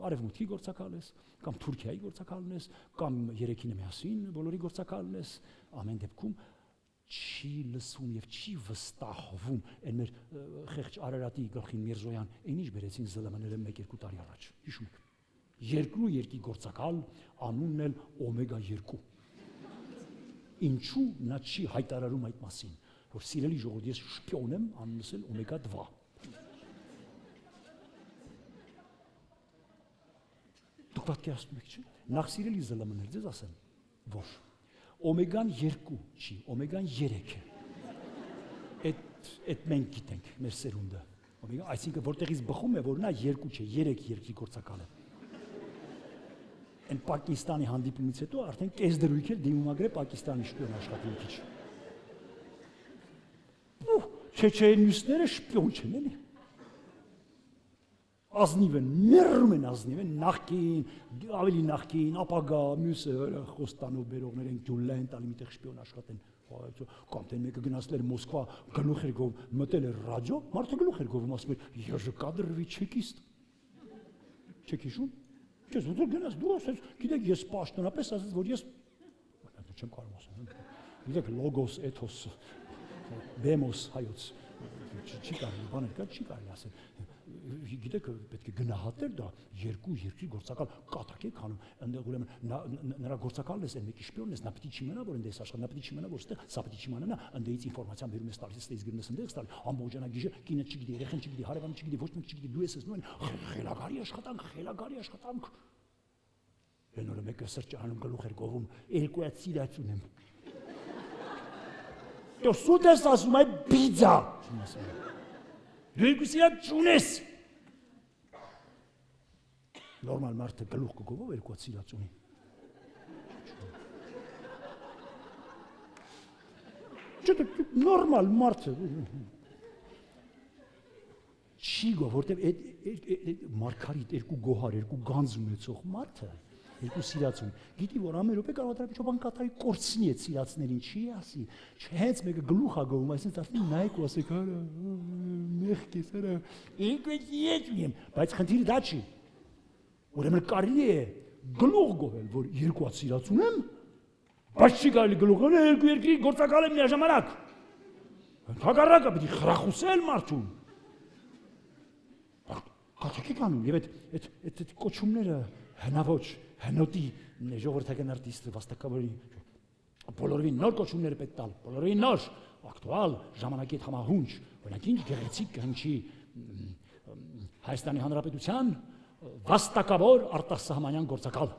Արևմուտքի գործակալն ես, կամ Թուրքիայի գործակալն ես, կամ երեքինը միասին բոլորի գործակալն ես, ամեն դեպքում չի լսում եւ չի վստահվում այն մեր խեղճ Արարատի գլխին Միրզոյան այն ինչ բերեցին ԶԼՄ-ները 1-2 տարի առաջ հիշում եք երկրու երկի գործակալ անունն էլ Օմեգա 2 ինչու նա չի հայտարարում այդ մասին որ սիրելի ժողովուրդ ես շպիոն եմ անունս էլ Օմեգա 2 դուք պատկերացնում եք չէ նախ սիրելի ԶԼՄ-ներ ձեզ ասեմ ոչ Օմեգան 2 չի, օմեգան 3 է։ Այդ մենք գիտենք, մեր սերունդը։ Օմեգա, այսինքն որտեղից բխում է, որ նա 2 չէ, 3 երկրի գործակալ է։ Այն Պակիստանի հանդիպումից հետո արդեն կես դրույթ էլ դիմումագրե Պակիստանի շպիոն աշխատանքի չի։ Չէ, մյուսները շպիոն չեն, էլի։ Ազնիվ են, մերում են ազնիվ են, նախկին, ավելի նախկին, ապագա, մյուսը խոստանով բերողներ են, գյուլեն, տալի միտեղ շպիոն աշխատեն, կամ տեն մեկը գնացել էր Մոսկվա, գլուխ էր գովում, մտել էր ռադիո, մարդը գլուխ էր գովում, ասում էր, Եժկադրովի չեկիստ, չեք հիշում, չես ոտոր գնաց, դու ասես, գիտեք, ես պաշտոնապես ասես, որ ես, չեմ կարող ասեմ, գիտեք, լոգոս, էթոս, բեմոս, հայոց, չի կարելի, բաներ կա, չի կարելի ասել, գիտեք, պետք է գնահատել դա երկու երկրի գործակալ կատակ է քանում, այնտեղ ուրեմն նրա գործակալն է, այն մեկի շպիոնն է, նա պետք է չիմանա, որ այնտեղ աշխատի, նա պետք է չիմանա, որ այստեղ, սա պետք է չիմանա, այնտեղից ինֆորմացիան բերում ես տալիս, այստեղից գնում ես այնտեղ տալ, ամբողջանագիժը, կինը չգիտի, երեխան չգիտի, հարևանը չգիտի, ոչ մեկ չգիտի, դու ես նույն խելագարի աշխատանք։ Այն օրը մեկը սրճարանում գլուխ էր գովում, երկու հատ սիրած ունեմ։ Դու սուտ ես ասում այ պիցա։ Դու երկու սիրած չունես։ Նորմալ մարդը գլուխ կգովով երկու հատ սիրած ունի։ Չէ, նորմալ մարդը չի գով, որտեվ մարգարիտ երկու գոհար, երկու գանձ ունեցող մարդը երկու սիրացուն, գիտի, որ ամեն րոպե կարող է ինչ-որ բան կատարի կորցնի այդ սիրածներին, չի ասի, հենց մեկը գլուխ ա գովում, այսինքն ասի նայեք ու ասեք, արա, մեղք ես, արա, բայց խնդիրը դա չի, ուրեմն կարելի է գլուխ գովել, որ երկու հատ սիրած ունեմ, Բայց չի կարելի գլուխը երկու երկրի գործակալ են միաժամանակ։ Հակառակը պիտի խրախուսել մարդուն։ Կաթեքի կանում եւ այդ կոչումները հնաոճ, հնոտի ժողովրդական արտիստ վաստակավորի բոլորին նոր կոչումներ պետք տալ, բոլորին նոր, ակտուալ, ժամանակի հետ համահունչ, օրինակ ինչ գեղեցիկ կհնչի Հայաստանի Հանրապետության վաստակավոր արտասահմանյան գործակալ։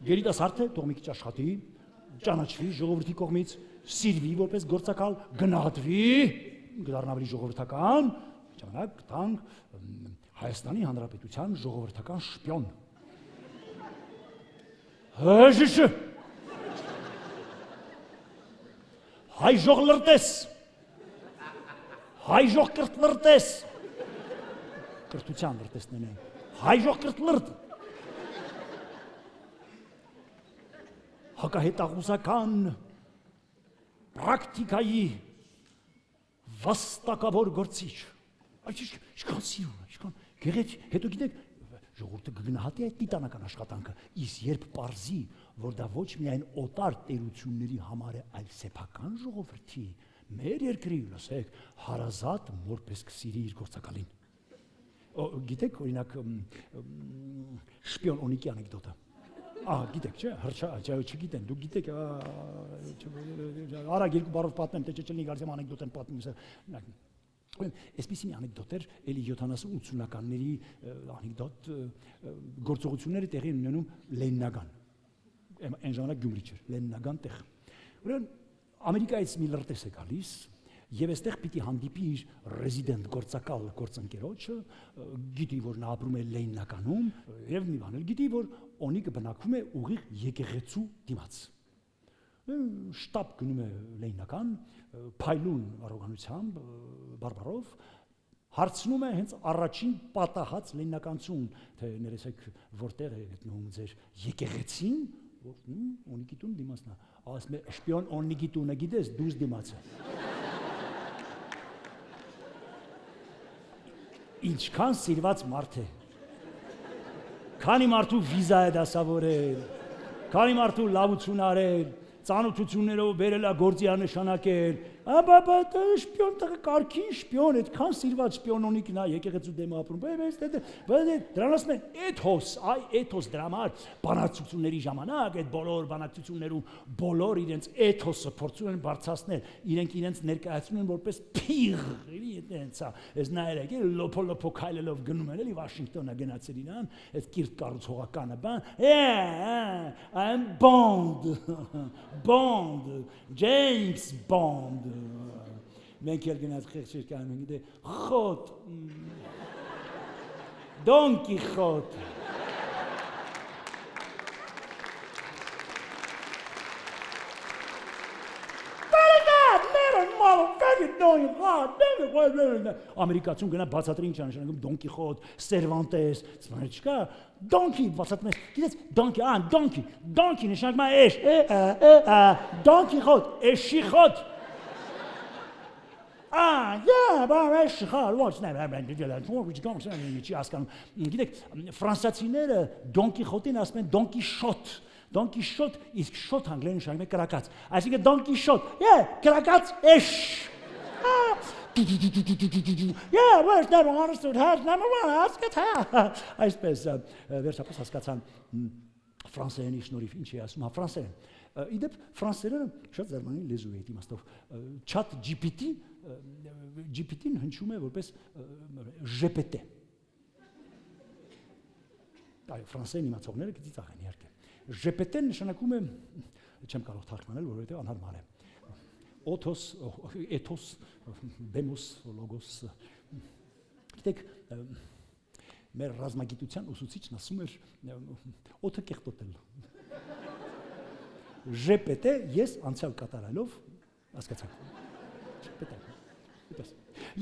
Երիտասարդ է, թող մի քիչ աշխատի, ճանաչվի ժողովրդի կողմից, սիրվի որպես գործակալ, գնահատվի, դառնալի ժողովրդական, ժամանակ տանք Հայաստանի Հանրապետության ժողովրդական շպիոն։ Հժշ հայ ժող լրտես, հայ ժող կրտ լրտես, կրտության լրտեսն են, հայ ժող կրտ լրտ, հակահետաղուսական պրակտիկայի վաստակավոր գործիչ, այս ինչքան սիրուն, ինչքան գեղեցիկ, հետո գիտեք, ժողովուրդը կգնահատի այդ տիտանական աշխատանքը, իսկ երբ պարզի, որ դա ոչ միայն օտար տերությունների համար է, այլ սեփական ժողովրդի, մեր երկրի, լսեք, հարազատ որպես կսիրի իր գործակալին։ Գիտեք, օրինակ, շպիոն Օնիկի անեկդոտը։ Գիտեք, չէ, հրճա, չգիտեն, դուք գիտեք, արագ երկու բառով պատմեմ, թե չլինի կարծեմ անեկդոտ են պատմում։ Այսպիսի մի անեկդոտ էր, էլի 70-80-ականների անեկդոտ գործողությունները տեղի ունենում Լենինական, այն ժամանակ Գյումրի չէր, Լենինական տեղ։ Ուրեմն Ամերիկայից մի լրտես է գալիս եւ այստեղ պիտի հանդիպի իր ռեզիդենտ գործակալ գործընկերոջը, գիտի որ նա ապրում է Լենինականում եւ մի բան էլ գիտի որ Օնիկը բնակվում է ուղիղ եկեղեցու դիմաց։ Շտապ գնում է Լենինական, փայլուն առողանությամբ, բարբարով, հարցնում է հենց առաջին պատահած Լենինականցուն, թե ներեցեք որտեղ է գտնվում ձեր եկեղեցին, Օնիկի տուն դիմացն է, ասում է շպիոն Օնիկի տունը գիտես, դուս դիմացը։ Ինչքան սիրված մարդ է, քանի մարդու վիզա է դասավորել, քանի մարդու լավություն արել, ծանոթություններով բերել է գործի անշանակել, շպիոն տղը կարքին շպիոն, այդքան սիրված շպիոն Օնիկն է եկեղեցու դեմ ապրում, դրան ասում են էթոս դրա համար բանակցությունների ժամանակ, այդ բոլոր բանակցություններում բոլոր իրենց էթոսը փորձում են բարձրացնել, իրենք ներկայացնում են որպես փիղ, այդպես է, այս նայեք, լոփո քայլելով գնում են, էլի Վաշինգտոնը գնացել իրան, այդ կիրթ կառուցողականը բան, I'm Bond, James Bond. Մենք էլ գնաց խեղճեր կանում ենք, գիտե, խոտ, Don Quixote. Ամերիկացուն գնա բացատրի ինչ անշանակում Don Quixote, Cervantes, չկա, Donkey բացատրում ես, գիտես, Donkey նշանակում է էշ, Don Quixote, էշիխոտ, գիտեք, ֆրանսիացիները Don Quixote-ին ասում են Don Quixote, Don Quixote իսկ շոտ անգլերեն նշանակում է կրակած, այսինքն Don Quixote, կրակած էշ, where's never understood, has never understood, այսպես վերջապես հասկացան ֆրանսերենի շնորհիվ ինչ է ասում, ֆրանսերեն, իդեպ ֆրանսերենը շատ զարմանալի լեզու է այդ իմաստով, chat GPT-ն հնչում է որպես GPT, այո, ֆրանսերեն իմացողները կծիծաղեն իհարկե, GPT-ն նշանակում է, չեմ կարող թարգմանել, որովհետև անհարմար է, էթոս, դեմոս, լոգոս, գիտեք, մեր ռազմագիտության ուսուցիչն ասում էր օդը կեղտոտել, GPT, ես անցյալ կատարելով, հասկացաք,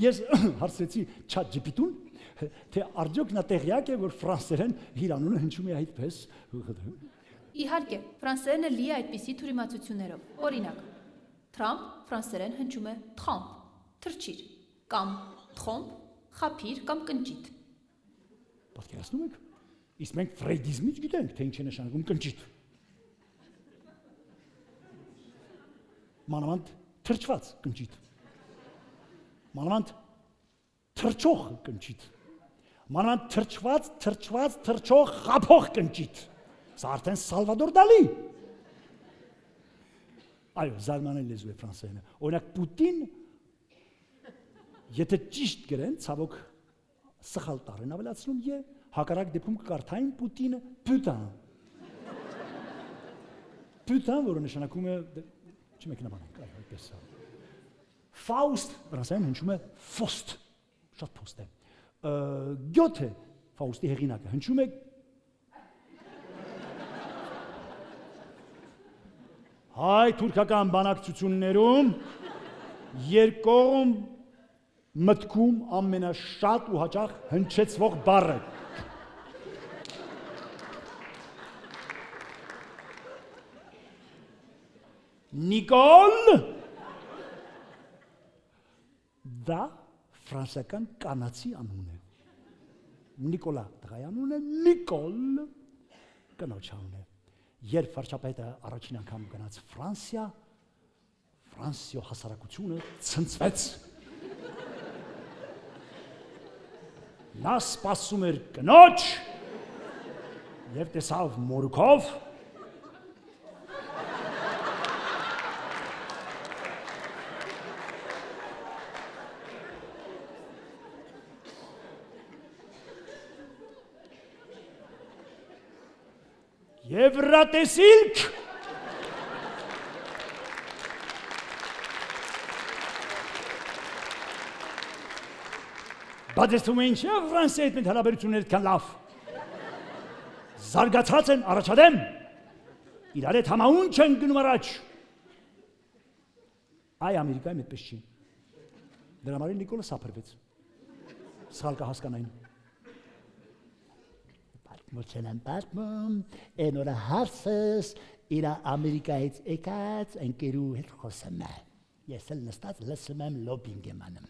ես հարցրեցի chat GPT-ուն, թե արդյոք նա տեղյակ է, որ ֆրանսերեն իր անունը հնչում է այդպես, Իհարկե, ֆրանսերենը լի է այդպիսի թյուրիմացություններով, օրինակ, Trump ֆրանսերեն հնչում է Trump, թրջիր, կամ Trump, խափիր կամ կնճիտ։ Պատկերացնում եք, իսկ մենք ֆրեյդիզմից գիտենք, թե ինչ է նշանակում կնճիտ։ մանավանդ թրջված կնճիտ, մանավանդ թրջող կնճիտ, մանավանդ թրջող խափող կնճիտ, սա արդեն Սալվադոր Դալի։ Այո, զարմանալի լեզու է ֆրանսերենը, օրինակ Պուտին, եթե ճիշտ գրեն, ցավոք սխալ տառ են ավելացնում եւ հակառակ դեպքում կկարդային Պուտինը putain։ Putain, որը նշանակում է չմեկնաբանենք, այո, այդպես է։ Ֆաուստ, ֆրանսերեն հնչում է Ֆոստ, շատ փոստ է։ Գյոթե, Ֆաուստի հեղինակը, հնչում է հայ թուրքական բանակցություններում երկկողմ մտքում ամենաշատ ու հաճախ հնչեցվող բառը։ Նիկոլ դա ֆրանսիական կանացի անուն է։ Նիկոլա տղայի անուն է, Նիկոլ կնոջ անուն է։ Երբ վարչապետը առաջին անգամ գնաց Ֆրանսիա, Ֆրանսիո հասարակությունը ցնցվեց։ Նա սպասում էր կնոջ եւ տեսավ մորուքով Եվրատեսիլք բայց ես թվում է ինչ է Ֆրանսիայի հետ հարաբերությունները այդքան լավ զարգացած են առաջադեմ իրար հետ համաուն չեն գնում առաջ այ Ամերիկայում այդպես չի դրա համար Նիկոլը սափրվեց սխալ կհասկանային Մոչենան պատմում, են օրը հարսս, իրա Ամերիկայից եկած ընկերու հետ խոսում է։ Ես էլ նստած լսում եմ լոբինգ եմ անում։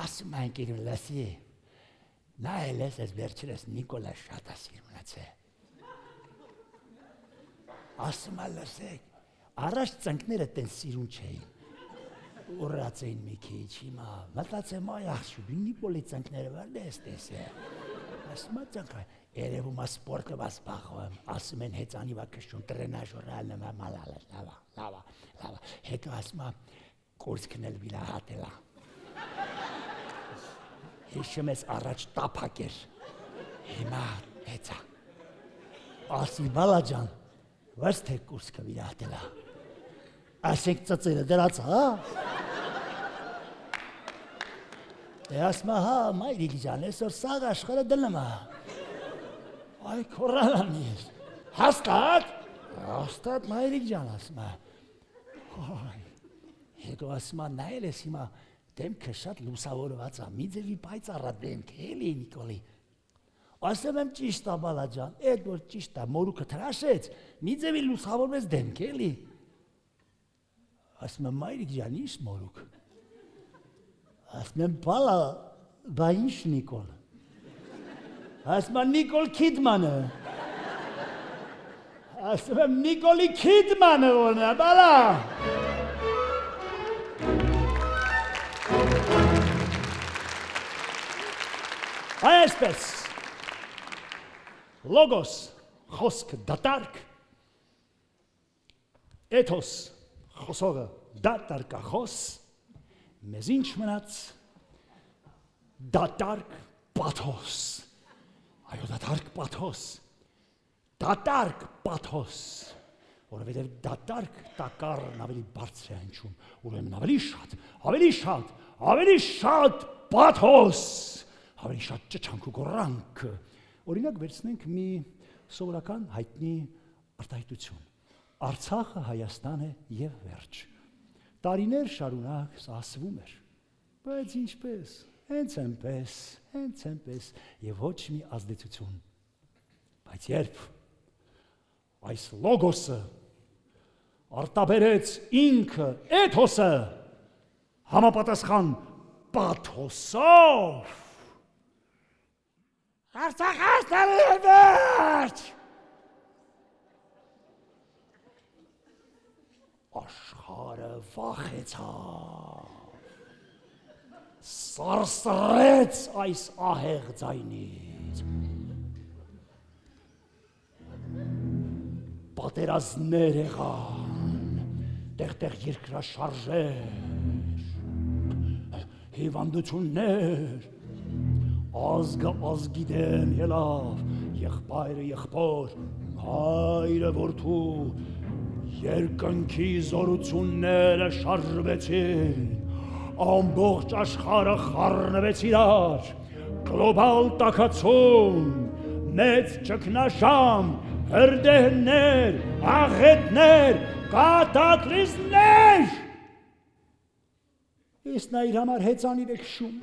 Ասում է ընկերուն լսի, նա էլ ես վերջերս Նիկոլա շատ ասիր մնացե։ Ասում է լսեք, առաջ ծնկները տեն սիրուն չէին։ Ուրած էին մի քիչ, հիմա մտածեմ այ աղջուբի Նիկոլի ծնկները վարդես տեսե։ Ասում է ծնկը, երևում է սպորտով ասպախում, ասում են հեծանի վակշուն, տրենաժորալ նմա մալալը, լավա, հետո ասում է կուրսքն էլ վիրահատելա։ Հիշում ես առաջ տապակ էր, հիմա հեծա։ Ասի բալաջան, վաս թե կուրսքը վիրահատելա։ Ասենք ծծերը դրած, հա։ Ասում է, հա, մայրիկ ջան, այսօր սաղ աշխարհը դնում է։ Այ քորալան ես։ Հաստատ։ Հաստատ մայրիկ ջան, ասում է։ Այ։ Հետո ասում է, նայել ես հիմա դեմքը շատ լուսավորված է, մի ձևի պայծառ է դեմքը, էլի Նիկոլի։ Ասում եմ ճիշտ է բալա ջան, այդ որ ճիշտ է, մորուքը թրաշեց, մի ձևի լուսավորվեց դեմքը, էլի։ Ասում եմ մայրիկ ջան, ինչ մորուք։ Ասում եմ բալա, բա ինչ Նիկոլ։ Ասում եմ Նիկոլ Քիդմանը։ Ասում եմ Նիկոլի Քիդմանը որն է, բալա։ Այսպես, լոգոս, խոսք դատարկ, էթոս, խոսողը դատարկախոս, մեզ ինչ մնաց դատարկ պաթոս, այո դատարկ պաթոս, որովհետև դատարկ տակառն ավելի բարձր է հնչում, ուրեմն ավելի շատ պաթոս, ավելի շատ ճչանք ու գոռանք, օրինակ վերցնենք մի սովորական հայտնի արտահայտություն, Արցախը Հայաստան է և վերջ, տարիներ շարունակ սա ասվում էր, բայց ինչպես, հենց այնպես և ոչ մի ազդեցություն, բայց երբ այս լոգոսը արտաբերեց ինքը էթոսը համապատասխան պաթոսով, Արցախ Հայաստանի է վերջ, Աշխարհը վախեցավ, սարսռեց այս ահեղ ձայնից, պատերազմներ եղան, տեղ-տեղ երկրաշարժեր, հիվանդություններ, ազգը ազգի դեմ ելավ, եղբայրը եղբոր, հայրը որդու, երկնքի զորությունները շարժվեցին, ամբողջ աշխարհը խառնվեց իրար, գլոբալ տաքացում, մեծ ճգնաժամ, հրդեհներ, աղետներ, կատակլիզմներ։ Իսկ նա իր համար հեծանիվ է քշում։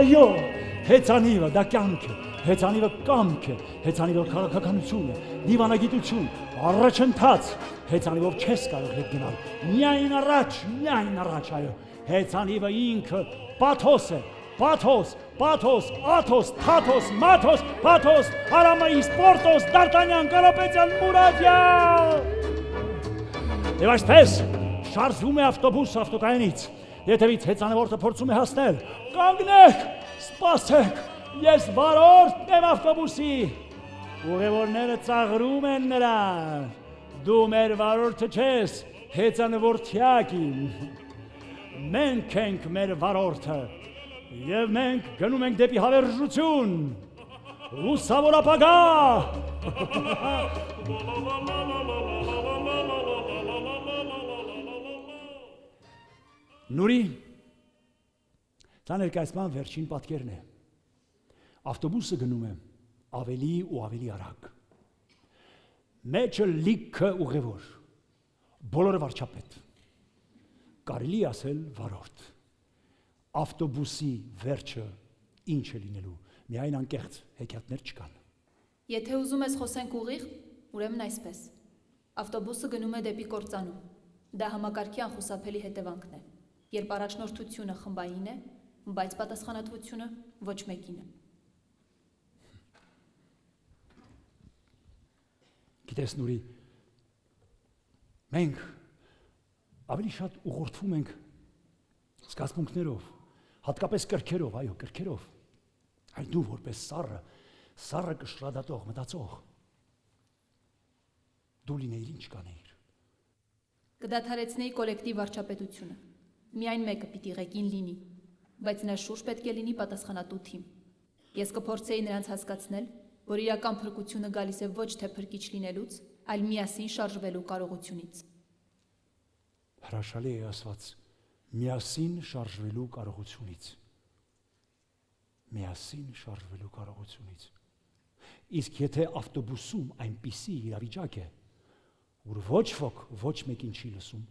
Այո, հեծանիվը դա կյանք է, հեծանիվը կամք է, հեծանիվը քաղաքականություն է, դիվանագիտություն, առաջընթաց, հեծանիվով չես կարող հետ գնալ, միայն առաջ, այո, հեծանիվը ինքը պաթոս է, պաթոս, աթոս, թաթոս, մաթոս, պաթոս, Արամայիս, Պորտոս, Դարտանյան, Կարապետյան, Մուրադյան։ Եվ այսպես շարժվում է ավտոբուսը ավտոկայանից, Եթևից հեծանվորդը փորձում է հասնել, կանգնեք, սպասեք, ես վարորդն եմ ավտոբուսի, ուղևորները ծաղրում են նրան, դու մեր վարորդը չես, հեծանվորդյակին, մենք ենք մեր վարորդը, և մենք գնում ենք դեպի հավերժություն, լուսավոր ապագա։ Նուրի, սա ներկայացման վերջին պատկերն է, ավտոբուսը գնում է ավելի ու ավելի արագ, մեջը լիքը ուղևոր, բոլորը վարչապետ, կարելի ասել վարորդ, ավտոբուսի վերջը ինչ է լինելու, միայն անկեղծ հեքիաթներ չկան։ Եթե ուզում ես խոսենք ուղիղ, ուրեմն այսպես, ավտոբուսը գնում է դեպի կործանում, դա համակարգի անխուսափելի հետևանքն է, երբ առաջնորդությունը խմբային է, բայց պատասխանատվությունը ոչ մեկին է։ Գիտես Նուրի, մենք ավելի շատ ուղղորդվում ենք զգացմունքներով, հատկապես կրքերով, այո, կրքերով, այ դու որպես սառը կշռադատող, մտածող, դու լինեիր ինչ կանեիր։ Կդադարեցնեի կոլեկտիվ վարչապետությունը, միայն մեկը պիտի ղեկին լինի, բայց նա շուրջ պետք է լինի պատասխանատու թիմ։ Ես կփորձեի նրանց հասկացնել, որ իրական փրկությունը գալիս է ոչ թե փրկիչ լինելուց, այլ միասին շարժվելու կարողությունից։ Հրաշալի է ասված, միասին շարժվելու կարողությունից։ Միասին շարժվելու կարողությունից։ Իսկ եթե ավտոբուսում այնպիսի իրավիճակ է, որ ոչ ոք ոչ մեկին չի լսում,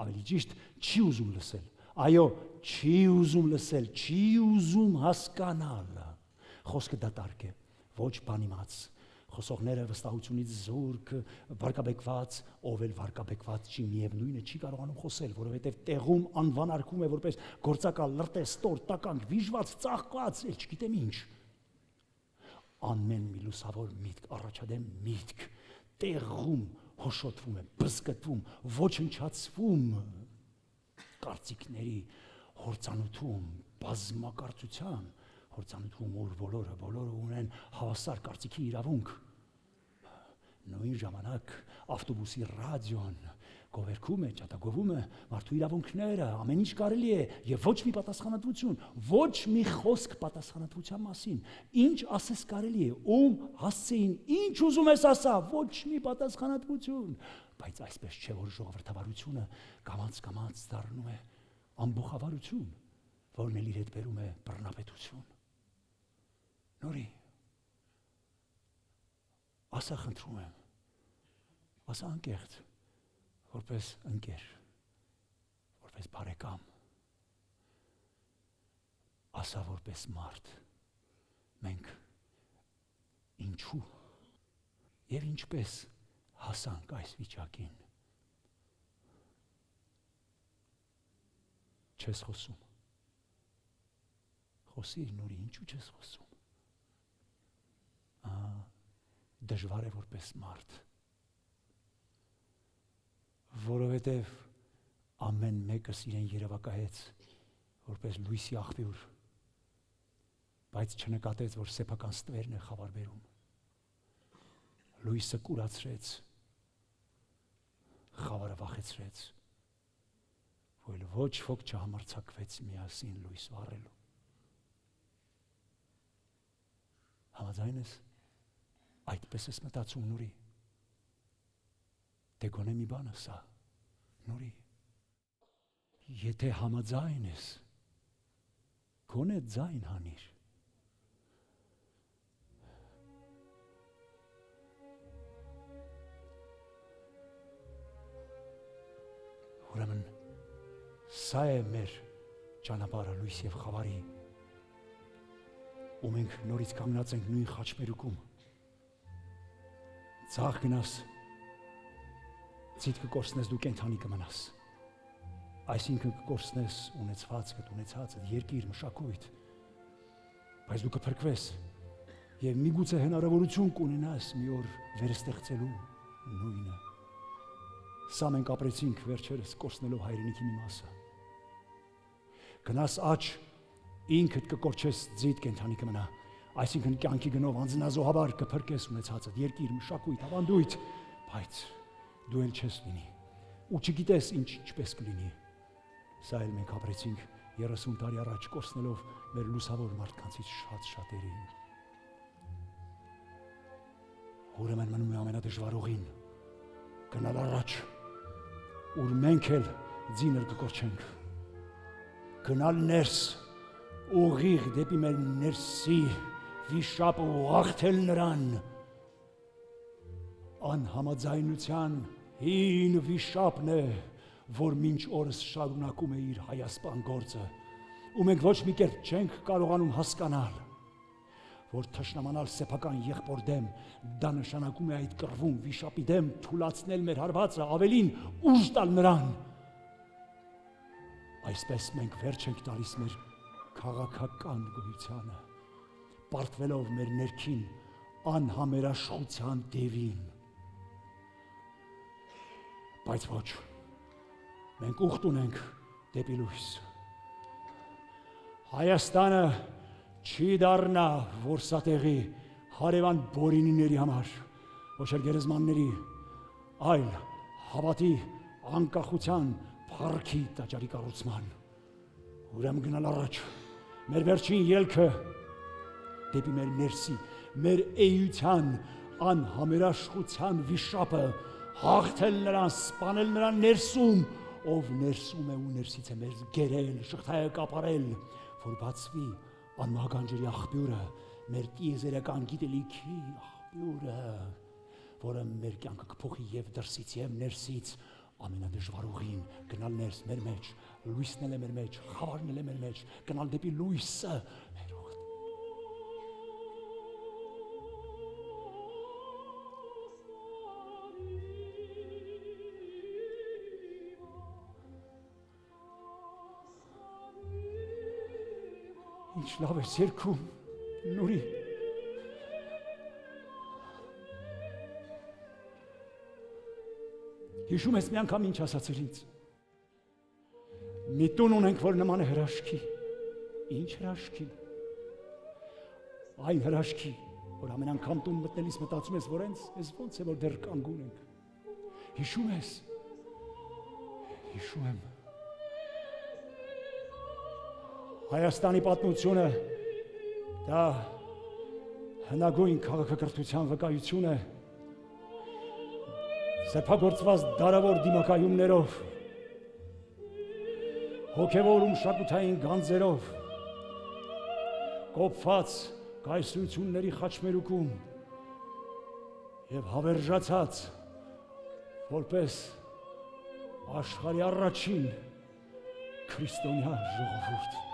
ավելի ճիշտ չի ուզում լսել, այո, չի ուզում լսել, չի ուզում հասկանալ, խոսքը դատարկ է, ոչ բանիմաց, խոսողները վստահությունից զուրկ, վարկաբեկված, ով էլ վարկաբեկված չի, միևնույնը չի կարողանում խոսել, որովհետև տեղում անվանարկում է որպես գործակալ, լրտեստոր, տականք, վիժված, ծաղկված, էլ չգիտեմ ինչ։ Ամեն մի լուսավոր միտք, առաջադեմ միտք, տեղում հոշոտվում է, բզկտվում, ոչնչացվում, կարծիքների հորձանութում, բազմակարծության, հորձանութում, որ բոլորը ունեն հավասար կարծիքի իրավունք։ Նույն ժամանակ ավտոբուսի ռադիոն գովերգում է, ճատագովում է մարդու իրավունքները, ամեն ինչ կարելի է եւ ոչ մի պատասխանատվություն, ոչ մի խոսք պատասխանատվության մասին։ Ինչ ասես կարելի է, ում հասցեին, ինչ ուզում ես ասա, ոչ մի պատասխանատվություն, բայց այսպես չէ, որ ժողովրդավարությունը կամաց դառնում է ամբողջավարություն, որն էլ իր հետ բերում է բռնապետություն։ Նորի, ասա խնդրում եմ, ասա անկեղծ, որպես ընկեր, որպես բարեկամ, ասա որպես մարդ, մենք ինչու եւ ինչպես հասանք այս վիճակին։ Չես խոսում։ Խոսիր, Նուրի, ինչու չես խոսում։ Դժվար է որպես մարդ։ Որովհետև ամեն մեկս իրեն երևակայեց որպես լույսի աղբյուր, բայց չնկատեց, որ սեփական ստվերն է խավար բերում։ Լույսը կուրացրեց, խավարը վախեցրեց, որ ոչ ոք չհամարձակվեց միասին լույս վառելու։ Համաձայն ես, այդպես ես մտածում, Նուրի։ Դե գոնե մի բան ասա, Նուրի։ Եթե համաձայն ես, գոնե ձայն հանիր։ Ուրեմն սա է մեր ճանապարհը լույս եւ խավարի, ու մենք նորից կանգնած ենք նույն խաչմերուկում։ Ձախ գնաս, ցիտ կկորցնես, դու կենթանի կմնաս։ Այսինքն կկորցնես ունեցվածքդ, երկիր, մշակույթ, բայց դու կփրկվես եւ միգուցե հնարավորություն կունենաս մի օր վերստեղծելու նույնը։ Սա մենք ապրեցինք վերջերս կորցնելով հայրենիքի մի մասը։ Գնաս աճ, ինքդ կկորչես, ձիտ կենթանի կմնա, այսինքն կյանքի գնով անձնազոհաբար կփրկես ունեցածդ, երկիր, մշակույթ, ավանդույթ, բայց դու էլ չես լինի ու չգիտես ինչպես կլինի։ Սա էլ մենք ապրեցինք 30 տարի առաջ կորցնելով մեր լուսավոր մարդկանցից շատերին։ Ուրեմն մնում է ամենադժվար ուղին, գնալ առաջ, ուր մենք էլ ձիներ կկորչենք, գնալ ներս, ուղիղ դեպի մեր ներսի վիշապը ու աղթել նրան, անհամաձայնության հին վիշապն է, որ մինչ օրս շարունակում է իր հայասպան գործը, ու մենք ոչ մի կերպ չենք կարողանում հասկանալ, որ թշնամանալ սեփական եղբոր դեմ, դա նշանակում է այդ կռվում վիշապի դեմ թուլացնել մեր հարվածը, ավելին ուժ տալ նրան։ Այսպես մենք վերջ ենք տալիս մեր քաղաքական գոյությանը, պարտվելով մեր ներքին անհամերաշխության դևին։ Բայց ոչ, մենք ուխտ ունենք դեպի լույս։ Հայաստանը չի դառնա որսատեղի հարևան բորինիների համար, ոչ էլ գերեզմանների, այլ հավատի, անկախության, փառքի տաճարի կառուցման։ Ուրեմն գնալ առաջ, մեր վերջին ելքը դեպի մեր ներսի, մեր էության անհամերաշխության վիշապը, հաղթել նրան, սպանել նրան ներսում, ով ներսում է ու ներսից է մեզ գերել, շղթայը կապարել, որ բացվի անմահական ջրի աղբյուրը, մեր տիեզերական գիտելիքի աղբյուրը, որը մեր կյանքը կփոխի եւ դրսից եւ ներսից ամենադժվար ուղին, գնալ ներս մեր մեջ, լույսն է մեր մեջ, խավարն է մեր մեջ, գնալ դեպի լույսը, մեր ուղին։ Ինչ լավ ես երգում, Նուրի։ Հիշում ես մի անգամ ինչ ասացիր ինձ։ Մի տուն ունենք, որ նման է հրաշքի։ Ինչ հրաշքի։ Այն հրաշքի, որ ամեն անգամ տուն մտնելիս մտածում ես, որ ես ոնց է որ դեռ կանգուն ենք։ Հիշում ես։ Հիշում եմ։ Հայաստանի պատմությունը դա հնագույն քաղաքակրթության վկայություն է, սեփագործված դարավոր դիմակայումներով, հոգևոր ու մշակութային գանձերով, կոփված կայսրությունների խաչմերուկում եւ հավերժացած որպես աշխարհի առաջին քրիստոնյա ժողովուրդ։